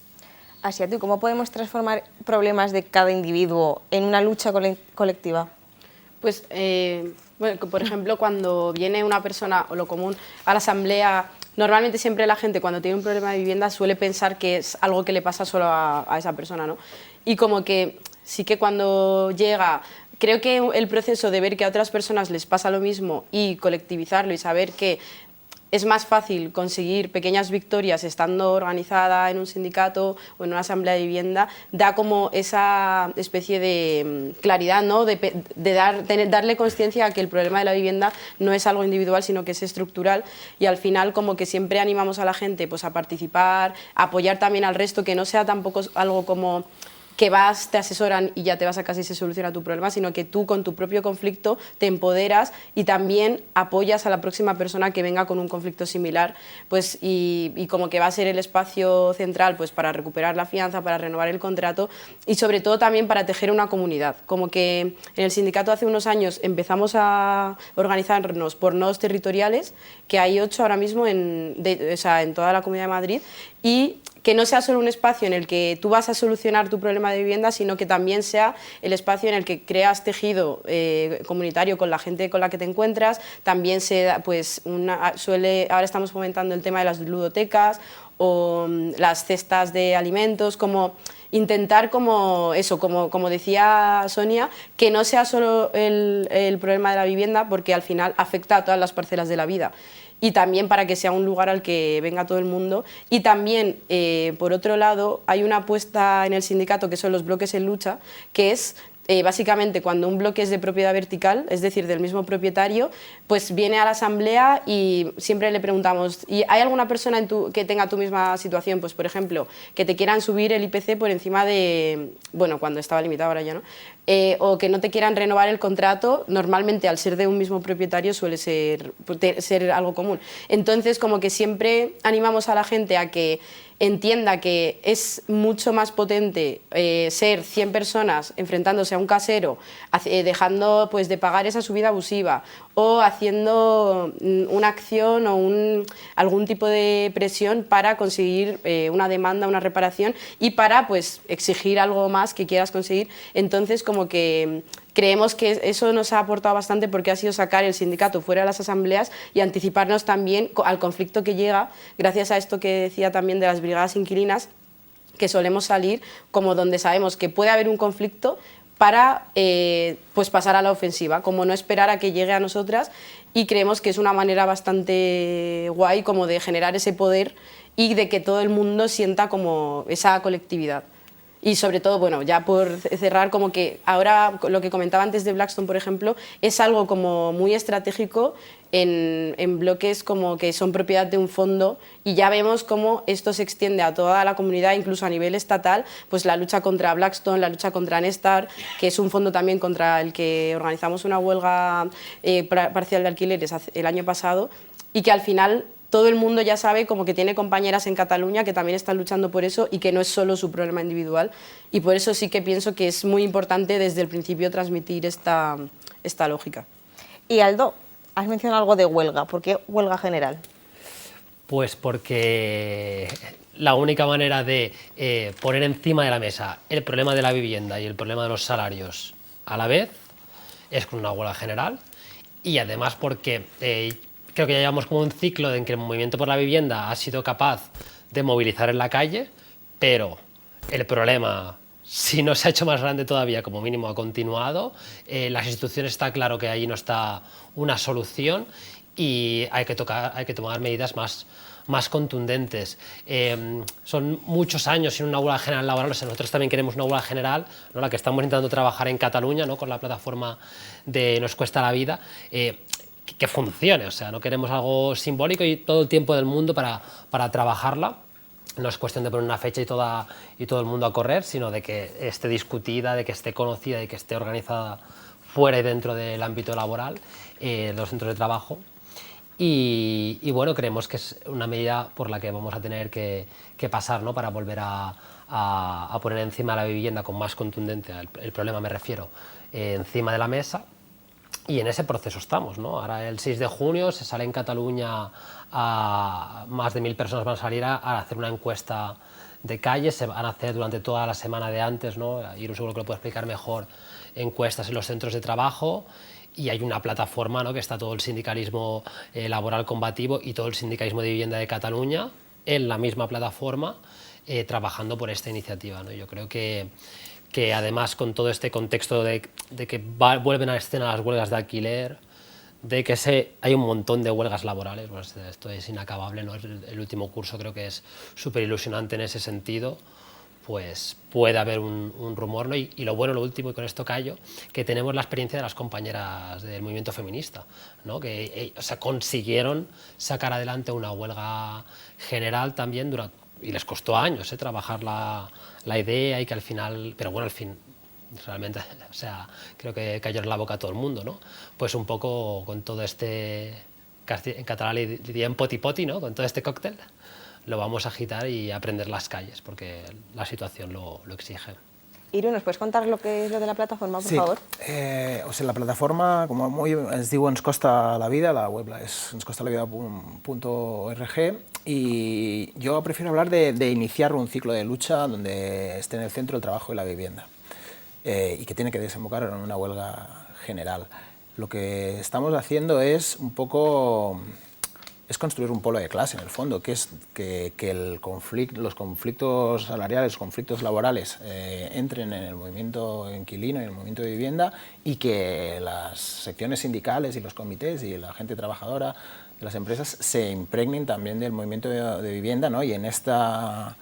Asiatu, ¿cómo podemos transformar problemas de cada individuo en una lucha colectiva? Pues, bueno, por ejemplo, cuando viene una persona, o lo común, a la asamblea, normalmente siempre la gente cuando tiene un problema de vivienda suele pensar que es algo que le pasa solo a esa persona, ¿no? Y como que sí que cuando llega, creo que el proceso de ver que a otras personas les pasa lo mismo y colectivizarlo y saber que es más fácil conseguir pequeñas victorias estando organizada en un sindicato o en una asamblea de vivienda, da como esa especie de claridad, ¿no? de darle conciencia a que el problema de la vivienda no es algo individual, sino que es estructural, y al final como que siempre animamos a la gente pues, a participar, a apoyar también al resto, que no sea tampoco algo como que vas, te asesoran y ya te vas a casa y se soluciona tu problema, sino que tú con tu propio conflicto te empoderas y también apoyas a la próxima persona que venga con un conflicto similar, pues, y como que va a ser el espacio central pues, para recuperar la fianza, para renovar el contrato y sobre todo también para tejer una comunidad. Como que en el sindicato hace unos años empezamos a organizarnos por nodos territoriales, que hay 8 ahora mismo en toda la Comunidad de Madrid, y que no sea solo un espacio en el que tú vas a solucionar tu problema de vivienda, sino que también sea el espacio en el que creas tejido comunitario con la gente con la que te encuentras. También se da, pues, ahora estamos fomentando el tema de las ludotecas o las cestas de alimentos, como intentar como decía Sonia, que no sea solo el problema de la vivienda, porque al final afecta a todas las parcelas de la vida. Y también para que sea un lugar al que venga todo el mundo. Y también, por otro lado, hay una apuesta en el sindicato que son los bloques en lucha, que es básicamente cuando un bloque es de propiedad vertical, es decir, del mismo propietario, pues viene a la asamblea y siempre le preguntamos, ¿y hay alguna persona que tenga tu misma situación? Pues, por ejemplo, que te quieran subir el IPC por encima de, bueno, cuando estaba limitado, ahora ya no, o que no te quieran renovar el contrato. Normalmente, al ser de un mismo propietario, suele ser algo común. Entonces, como que siempre animamos a la gente a que entienda que es mucho más potente ser 100 personas enfrentándose a un casero, dejando pues, de pagar esa subida abusiva o haciendo una acción o algún tipo de presión para conseguir una demanda, una reparación y para pues, exigir algo más que quieras conseguir. Entonces, como que creemos que eso nos ha aportado bastante porque ha sido sacar el sindicato fuera de las asambleas y anticiparnos también al conflicto que llega, gracias a esto que decía también de las brigadas inquilinas, que solemos salir como donde sabemos que puede haber un conflicto para pues pasar a la ofensiva, como no esperar a que llegue a nosotras, y creemos que es una manera bastante guay como de generar ese poder y de que todo el mundo sienta como esa colectividad. Y sobre todo, bueno, ya por cerrar, como que ahora lo que comentaba antes de Blackstone, por ejemplo, es algo como muy estratégico en bloques como que son propiedad de un fondo, y ya vemos cómo esto se extiende a toda la comunidad, incluso a nivel estatal, pues la lucha contra Blackstone, la lucha contra Nestar, que es un fondo también contra el que organizamos una huelga parcial de alquileres el año pasado, y que al final todo el mundo ya sabe como que tiene compañeras en Cataluña que también están luchando por eso y que no es solo su problema individual, y por eso sí que pienso que es muy importante desde el principio transmitir esta lógica. Y Aldo, has mencionado algo de huelga. ¿Por qué huelga general? Pues porque la única manera de poner encima de la mesa el problema de la vivienda y el problema de los salarios a la vez es con una huelga general, y además porque creo que ya llevamos como un ciclo en que el movimiento por la vivienda ha sido capaz de movilizar en la calle, pero el problema, si no se ha hecho más grande todavía, como mínimo ha continuado. Las instituciones, está claro que ahí no está una solución y hay que tomar medidas más contundentes. Son muchos años sin una huelga general laboral. O sea, nosotros también queremos una huelga general, ¿no? La que estamos intentando trabajar en Cataluña, ¿no? Con la plataforma de Nos Cuesta la Vida, que funcione. O sea, no queremos algo simbólico y todo el tiempo del mundo para trabajarla. No es cuestión de poner una fecha y todo el mundo a correr, sino de que esté discutida, de que esté conocida y que esté organizada fuera y dentro del ámbito laboral, los centros de trabajo. Y bueno, creemos que es una medida por la que vamos a tener que pasar, ¿no? Para volver a poner encima la vivienda con más contundencia, el problema me refiero, encima de la mesa. Y en ese proceso estamos, ¿no? Ahora el 6 de junio se sale en Cataluña, más de 1000 personas van a salir a hacer una encuesta de calle. Se van a hacer durante toda la semana de antes, ¿no? Iru seguro que lo puede explicar mejor, encuestas en los centros de trabajo, y hay una plataforma, ¿no? Que está todo el sindicalismo laboral combativo y todo el sindicalismo de vivienda de Cataluña en la misma plataforma, trabajando por esta iniciativa, ¿no? Yo creo que además, con todo este contexto de que vuelven a la escena las huelgas de alquiler, de que hay un montón de huelgas laborales, pues esto es inacabable, ¿no? El último curso creo que es súper ilusionante en ese sentido. Pues puede haber un rumor, ¿no? Y lo bueno, lo último, y con esto callo, que tenemos la experiencia de las compañeras del movimiento feminista, ¿no? Que consiguieron sacar adelante una huelga general también y les costó años trabajar la idea y que al final, pero bueno, al fin realmente, o sea, creo que cayó en la boca a todo el mundo, ¿no? Pues un poco con todo este, en catalán le dirían poti-poti, ¿no? Con todo este cóctel lo vamos a agitar y a prender las calles porque la situación lo exige. Iru, ¿nos puedes contar lo que es lo de la plataforma, por favor? O sigui, la plataforma, com es diu Ens costa la vida, la web és enscostalavida.org, y yo prefiero hablar de iniciar un ciclo de lucha donde esté en el centro el trabajo y la vivienda, y que tiene que desembocar en una huelga general. Lo que estamos haciendo es un poco construir un polo de clase, en el fondo, que es que los conflictos salariales, los conflictos laborales entren en el movimiento inquilino y en el movimiento de vivienda, y que las secciones sindicales y los comités y la gente trabajadora de las empresas se impregnen también del movimiento de vivienda, ¿no? Y en esta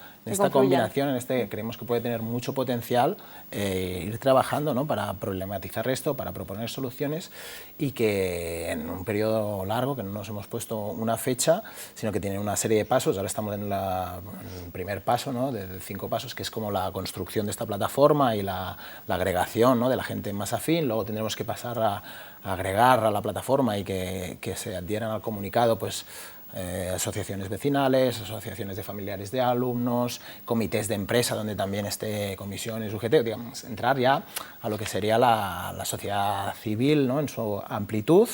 combinación, creemos que puede tener mucho potencial ir trabajando, ¿no? Para problematizar esto, para proponer soluciones, y que en un periodo largo, que no nos hemos puesto una fecha, sino que tiene una serie de pasos. Ahora estamos en el primer paso, ¿no? De 5 pasos, que es como la construcción de esta plataforma y la agregación, ¿no? De la gente más afín. Luego tendremos que pasar a agregar a la plataforma y que se adhieran al comunicado, pues, asociaciones vecinales, asociaciones de familiares de alumnos, comités de empresa donde también esté comisiones, UGT, digamos, entrar ya a lo que sería la sociedad civil, ¿no? En su amplitud.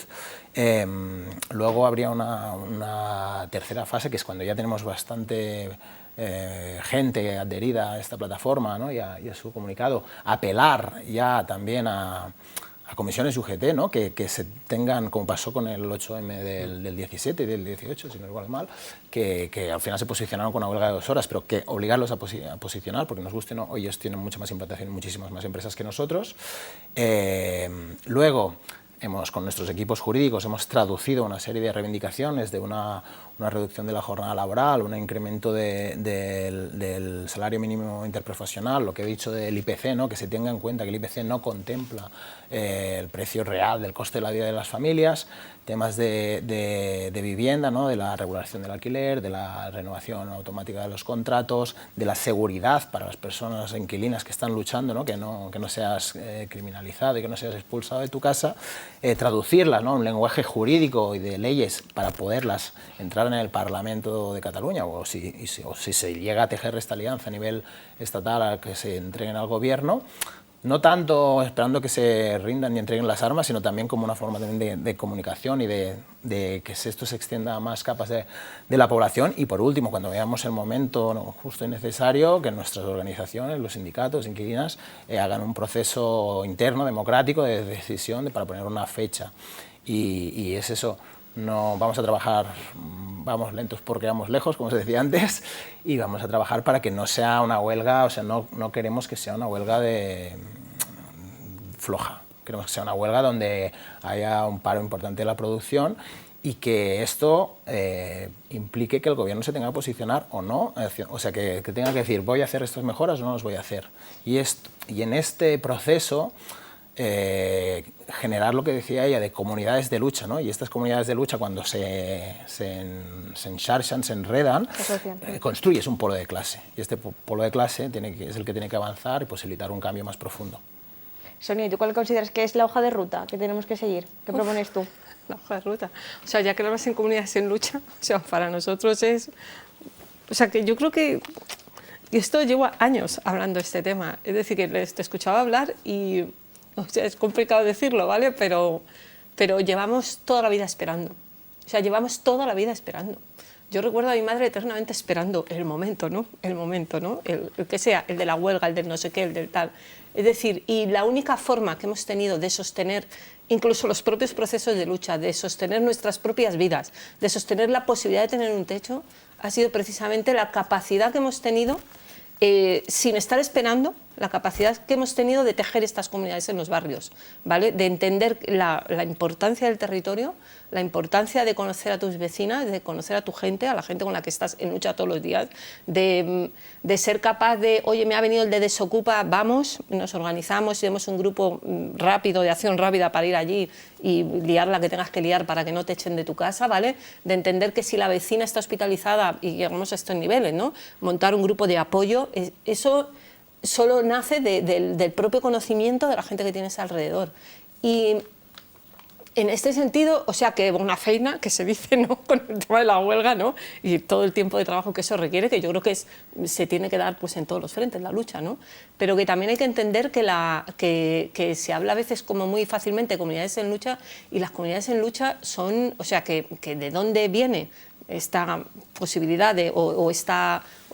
Luego habría una tercera fase, que es cuando ya tenemos bastante gente adherida a esta plataforma, ¿no? y a su comunicado, apelar ya también a comisiones UGT, ¿no? que se tengan, como pasó con el 8M del 17 y del 18, si no recuerdo mal, que al final se posicionaron con una huelga de 2 horas, pero que obligarlos a posicionar, porque nos guste o no, ellos tienen mucha más implantación, muchísimas más empresas que nosotros. Luego, con nuestros equipos jurídicos hemos traducido una serie de reivindicaciones de una reducción de la jornada laboral, un incremento del salario mínimo interprofesional, lo que he dicho del IPC, ¿no? Que se tenga en cuenta que el IPC no contempla el precio real del coste de la vida de las familias, temas de vivienda, ¿no? De la regulación del alquiler, de la renovación automática de los contratos, de la seguridad para las personas inquilinas que están luchando, ¿no? Que no seas criminalizado y que no seas expulsado de tu casa, traducirlas, ¿no? Un lenguaje jurídico y de leyes para poderlas entrar en el Parlamento de Cataluña, o si se llega a tejer esta alianza a nivel estatal, a que se entreguen al gobierno, no tanto esperando que se rindan y entreguen las armas, sino también como una forma también de comunicación y de que esto se extienda a más capas de la población. Y por último, cuando veamos el momento, ¿no? justo y necesario, que nuestras organizaciones, los sindicatos, inquilinas, hagan un proceso interno, democrático, de decisión para poner una fecha. Y es eso. No vamos a trabajar, vamos lentos porque vamos lejos, como se decía antes, y vamos a trabajar para que no sea una huelga, o sea, no queremos que sea una huelga floja, queremos que sea una huelga donde haya un paro importante de la producción y que esto implique que el gobierno se tenga que posicionar o no, o sea, que tenga que decir, voy a hacer estas mejoras o no las voy a hacer. Y en este proceso, generar lo que decía ella de comunidades de lucha, ¿no? Y estas comunidades de lucha, cuando se enxarxan, se enredan, construyes un polo de clase, y este polo de clase es el que tiene que avanzar y posibilitar un cambio más profundo. Sonia, ¿y tú cuál consideras que es la hoja de ruta que tenemos que seguir? ¿Qué propones tú? La hoja de ruta, o sea, ya que hablas en comunidades en lucha, o sea, para nosotros es, o sea, que yo creo que esto llevo años hablando de este tema, es decir, que te escuchaba hablar y, o sea, es complicado decirlo, ¿vale? Pero llevamos toda la vida esperando. O sea, llevamos toda la vida esperando. Yo recuerdo a mi madre eternamente esperando el momento, ¿no? El momento, ¿no? El que sea, el de la huelga, el del no sé qué, el del tal. Es decir, y la única forma que hemos tenido de sostener incluso los propios procesos de lucha, de sostener nuestras propias vidas, de sostener la posibilidad de tener un techo, ha sido precisamente la capacidad que hemos tenido sin estar esperando, la capacidad que hemos tenido de tejer estas comunidades en los barrios, ¿vale? De entender la importancia del territorio, la importancia de conocer a tus vecinas, de conocer a tu gente, a la gente con la que estás en lucha todos los días, de ser capaz de, oye, me ha venido el de Desocupa, vamos, nos organizamos y tenemos un grupo rápido, de acción rápida para ir allí y liar la que tengas que liar para que no te echen de tu casa, ¿vale? De entender que si la vecina está hospitalizada, y llegamos a estos niveles, ¿no? Montar un grupo de apoyo, eso solo nace del propio conocimiento de la gente que tienes alrededor. Y en este sentido, o sea, que una feina, que se dice, ¿no?, con el tema de la huelga, ¿no?, y todo el tiempo de trabajo que eso requiere, que yo creo que se tiene que dar pues en todos los frentes, la lucha, ¿no? Pero que también hay que entender que se habla a veces como muy fácilmente de comunidades en lucha, y las comunidades en lucha son, o sea, que de dónde viene esta posibilidad o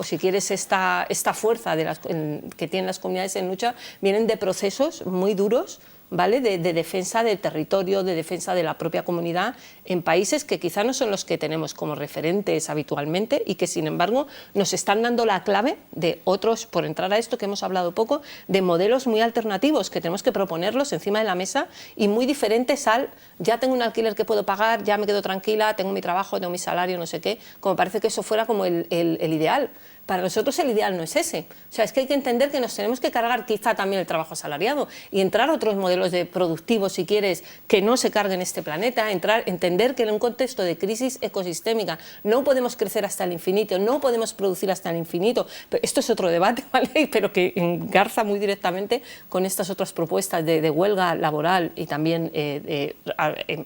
si quieres esta fuerza que tienen las comunidades en lucha, vienen de procesos muy duros, ¿vale? De defensa del territorio, de defensa de la propia comunidad en países que quizá no son los que tenemos como referentes habitualmente y que sin embargo nos están dando la clave de otros, por entrar a esto que hemos hablado poco, de modelos muy alternativos que tenemos que proponerlos encima de la mesa y muy diferentes al ya tengo un alquiler que puedo pagar, ya me quedo tranquila, tengo mi trabajo, tengo mi salario, no sé qué, como parece que eso fuera como el ideal. Para nosotros el ideal no es ese. O sea, es que hay que entender que nos tenemos que cargar quizá también el trabajo asalariado y entrar a otros modelos de productivos, si quieres, que no se carguen este planeta, entender que en un contexto de crisis ecosistémica no podemos crecer hasta el infinito, no podemos producir hasta el infinito. Pero esto es otro debate, ¿vale? Pero que engarza muy directamente con estas otras propuestas de huelga laboral y también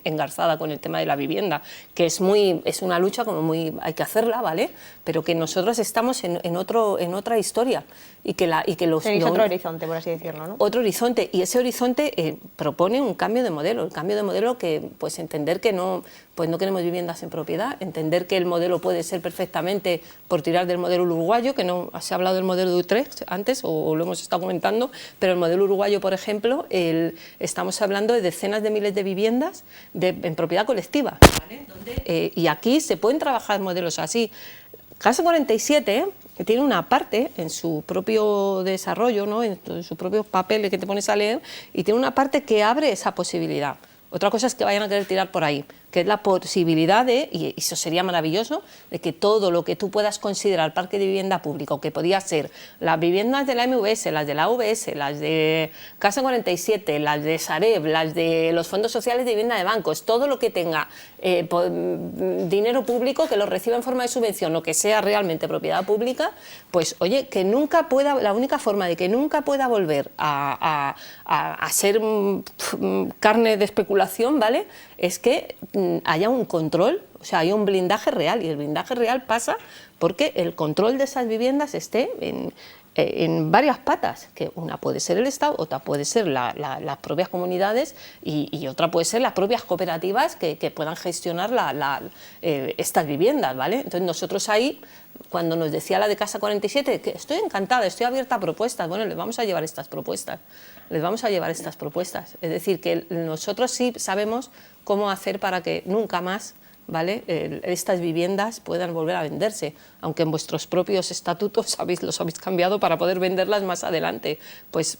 engarzada con el tema de la vivienda, que es una lucha como muy, hay que hacerla, ¿vale? Pero que nosotros estamos en otra historia y que otro horizonte, por así decirlo, ¿no? Otro horizonte, y ese horizonte propone un cambio de modelo, el cambio de modelo que pues entender que no queremos viviendas en propiedad, entender que el modelo puede ser perfectamente por tirar del modelo uruguayo, que no se ha hablado del modelo de Utrecht antes o lo hemos estado comentando, pero el modelo uruguayo, por ejemplo, estamos hablando de decenas de miles de viviendas en propiedad colectiva, ¿vale? Y aquí se pueden trabajar modelos así. Casa 47 tiene una parte en su propio desarrollo, ¿no?, en sus propios papeles que te pones a leer, y tiene una parte que abre esa posibilidad. Otra cosa es que vayan a querer tirar por ahí, que es la posibilidad y eso sería maravilloso, de que todo lo que tú puedas considerar parque de vivienda público, que podía ser las viviendas de la MVS, las de la AVS, las de Casa 47, las de Sareb, las de los fondos sociales de vivienda de bancos, todo lo que tenga dinero público, que lo reciba en forma de subvención o que sea realmente propiedad pública, pues oye, que nunca pueda, la única forma de que nunca pueda volver a ser carne de especulación, ¿vale?, es que haya un control, o sea, hay un blindaje real, y el blindaje real pasa porque el control de esas viviendas esté en varias patas, que una puede ser el Estado, otra puede ser las propias comunidades y otra puede ser las propias cooperativas que puedan gestionar estas viviendas, ¿vale? Entonces nosotros ahí, cuando nos decía la de Casa 47, que estoy encantada, estoy abierta a propuestas, bueno, les vamos a llevar estas propuestas, es decir, que nosotros sí sabemos cómo hacer para que nunca más, ¿vale?, estas viviendas puedan volver a venderse, aunque en vuestros propios estatutos los habéis cambiado para poder venderlas más adelante. Pues,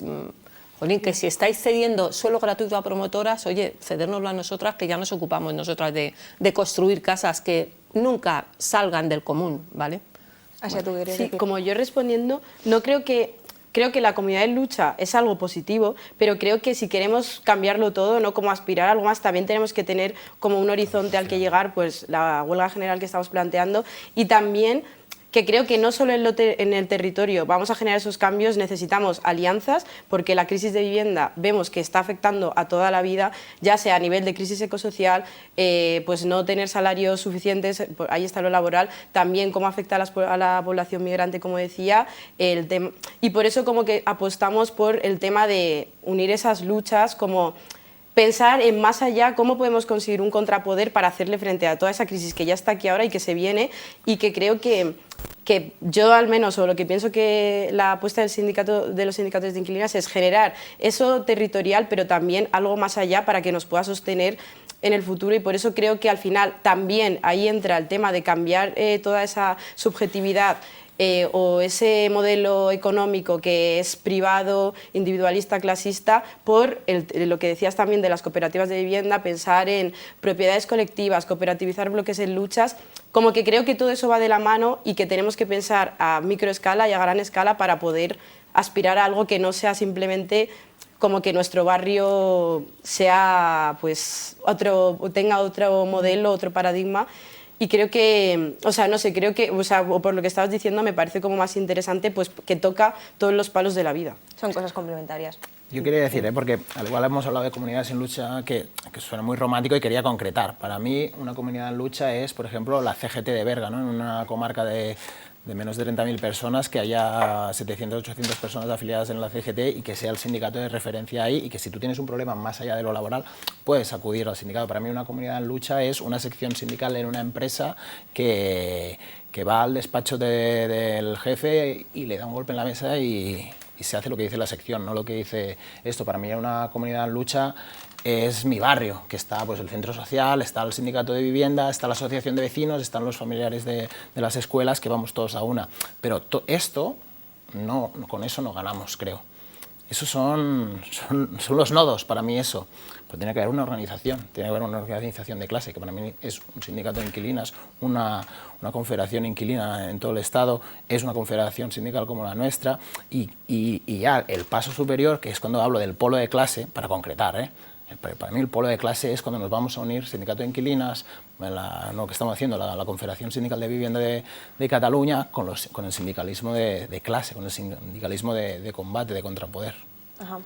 jolín, que si estáis cediendo suelo gratuito a promotoras, oye, cedérnoslo a nosotras, que ya nos ocupamos nosotras de construir casas que nunca salgan del común, ¿vale? Sí, como yo respondiendo, creo que la comunidad en lucha es algo positivo, pero creo que si queremos cambiarlo todo, no como aspirar a algo más, también tenemos que tener como un horizonte al que llegar, pues la huelga general que estamos planteando, y también que creo que no solo en el territorio vamos a generar esos cambios, necesitamos alianzas, porque la crisis de vivienda vemos que está afectando a toda la vida, ya sea a nivel de crisis ecosocial, pues no tener salarios suficientes, ahí está lo laboral, también cómo afecta a la población migrante, como decía, y por eso como que apostamos por el tema de unir esas luchas, como pensar en más allá cómo podemos conseguir un contrapoder para hacerle frente a toda esa crisis que ya está aquí ahora y que se viene, y que creo que yo al menos, o lo que pienso que la apuesta de los sindicatos de inquilinas es generar eso territorial, pero también algo más allá para que nos pueda sostener en el futuro, y por eso creo que al final también ahí entra el tema de cambiar toda esa subjetividad o ese modelo económico que es privado, individualista, clasista, por lo que decías también de las cooperativas de vivienda, pensar en propiedades colectivas, cooperativizar bloques en luchas, como que creo que todo eso va de la mano y que tenemos que pensar a microescala y a gran escala para poder aspirar a algo que no sea simplemente como que nuestro barrio sea, pues, tenga otro modelo, otro paradigma. Y creo que, o sea, no sé, creo que, o sea, por lo que estabas diciendo, me parece como más interesante, pues, que toca todos los palos de la vida. Son cosas complementarias. Yo quería decir, porque al igual hemos hablado de comunidades en lucha que suena muy romántico y quería concretar. Para mí, una comunidad en lucha es, por ejemplo, la CGT de Berga, ¿no? En una comarca de menos de 30.000 personas, que haya 700, 800 personas afiliadas en la CGT y que sea el sindicato de referencia ahí, y que si tú tienes un problema más allá de lo laboral, puedes acudir al sindicato. Para mí una comunidad en lucha es una sección sindical en una empresa que va al despacho del jefe y le da un golpe en la mesa y se hace lo que dice la sección, no lo que dice esto. Para mí una comunidad en lucha es mi barrio, que está pues el centro social, está el sindicato de vivienda, está la asociación de vecinos, están los familiares de las escuelas, que vamos todos a una. Pero esto, no, con eso no ganamos, creo. Esos son los nodos, para mí eso. Pero tiene que haber una organización, tiene que haber una organización de clase, que para mí es un sindicato de inquilinas, una confederación inquilina en todo el Estado, es una confederación sindical como la nuestra, y ya el paso superior, que es cuando hablo del polo de clase, para concretar, para mí el polo de clase es cuando nos vamos a unir sindicato de inquilinas, lo que estamos haciendo, la Confederación Sindical de Vivienda de Cataluña, con el sindicalismo de clase, con el sindicalismo de combate, de contrapoder. Ajá.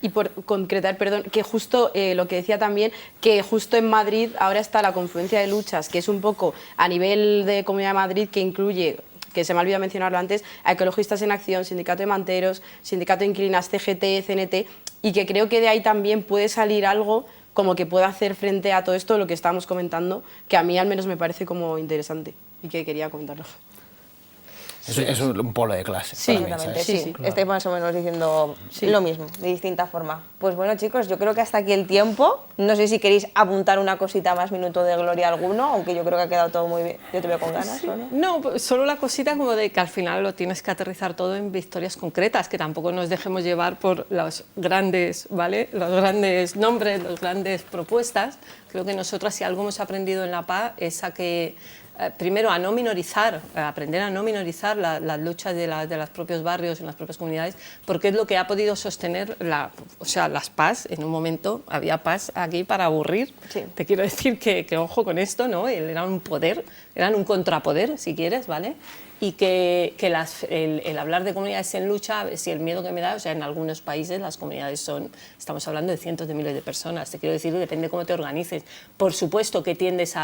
Y por concretar, perdón, que justo lo que decía también, que justo en Madrid ahora está la confluencia de luchas, que es un poco a nivel de Comunidad de Madrid, que incluye, que se me ha olvidado mencionarlo antes, a Ecologistas en Acción, Sindicato de Manteros, Sindicato de Inquilinas, CGT, CNT, y que creo que de ahí también puede salir algo como que pueda hacer frente a todo esto, lo que estábamos comentando, que a mí al menos me parece como interesante y que quería comentarlo. Es un polo de clase. Sí, para mí, sí. Claro. Estáis más o menos diciendo lo mismo, de distinta forma. Pues bueno, chicos, yo creo que hasta aquí el tiempo. No sé si queréis apuntar una cosita más, minuto de gloria alguno, aunque yo creo que ha quedado todo muy bien. Yo te veo con ganas, sí. ¿no? No, solo la cosita como de que al final lo tienes que aterrizar todo en victorias concretas, que tampoco nos dejemos llevar por los grandes, ¿vale? Los grandes nombres, las grandes propuestas. Creo que nosotras, si algo hemos aprendido en la PA, es a que primero a no minorizar, a aprender a no minorizar las luchas de los propios barrios, en las propias comunidades, porque es lo que ha podido sostener las PAs. En un momento había PAs aquí para aburrir. Sí. Te quiero decir que ojo con esto, ¿no? Eran un poder, eran un contrapoder, si quieres, ¿vale? Y que el hablar de comunidades en lucha, si el miedo que me da, o sea, en algunos países las comunidades estamos hablando de cientos de miles de personas, te quiero decir, depende cómo te organices. Por supuesto que tiendes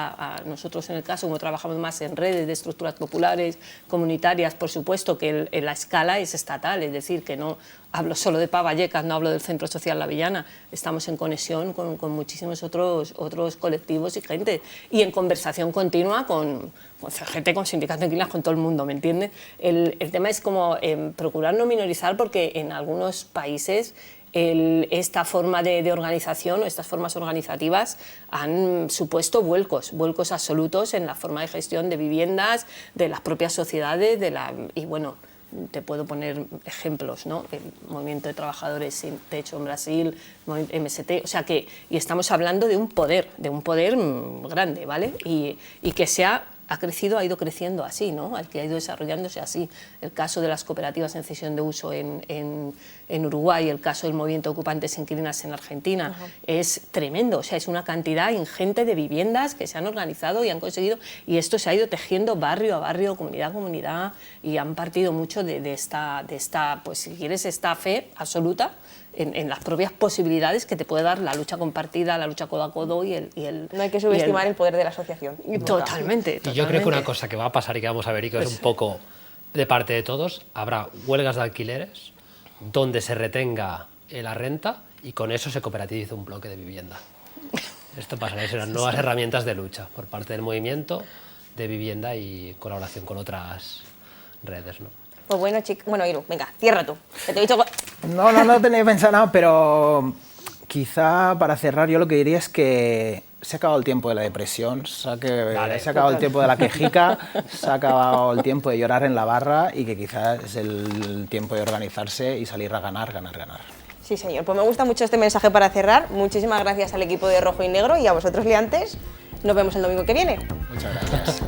nosotros en el caso, como trabajamos más en redes de estructuras populares, comunitarias, por supuesto que la escala es estatal, es decir, que no hablo solo de PA Vallecas, no hablo del Centro Social La Avellana, estamos en conexión con muchísimos otros colectivos y gente, y en conversación continua con CGT, con sindicatos de inquilinos, con todo el mundo, ¿me entiendes? El tema es como procurar no minorizar, porque en algunos países esta forma de organización o estas formas organizativas han supuesto vuelcos absolutos en la forma de gestión de viviendas, de las propias sociedades, y bueno, te puedo poner ejemplos, ¿no? El movimiento de trabajadores sin techo en Brasil, MST, o sea que, y estamos hablando de un poder grande, ¿vale? Y que ha ido creciendo así, ¿no? Que ha ido desarrollándose así. El caso de las cooperativas en cesión de uso en Uruguay, el caso del movimiento de ocupantes inquilinas en Argentina, es tremendo. O sea, es una cantidad ingente de viviendas que se han organizado y han conseguido, y esto se ha ido tejiendo barrio a barrio, comunidad a comunidad, y han partido mucho de esta, pues si quieres, esta fe absoluta en las propias posibilidades que te puede dar la lucha compartida, la lucha codo a codo y el no hay que subestimar el poder de la asociación. Totalmente. Y yo creo que una cosa que va a pasar y que vamos a ver y que es un poco de parte de todos, habrá huelgas de alquileres donde se retenga la renta y con eso se cooperativiza un bloque de vivienda. Esto pasará, serán nuevas herramientas de lucha por parte del movimiento de vivienda y colaboración con otras redes, ¿no? Pues bueno, bueno, Iru, venga, cierra tú. Que te he dicho... No tenía pensado nada, pero quizá para cerrar yo lo que diría es que se ha acabado el tiempo de la depresión, se ha acabado el tiempo de la quejica, se ha acabado el tiempo de llorar en la barra y que quizás es el tiempo de organizarse y salir a ganar, ganar, ganar. Sí, señor. Pues me gusta mucho este mensaje para cerrar. Muchísimas gracias al equipo de Rojo y Negro y a vosotros, liantes. Nos vemos el domingo que viene. Muchas gracias.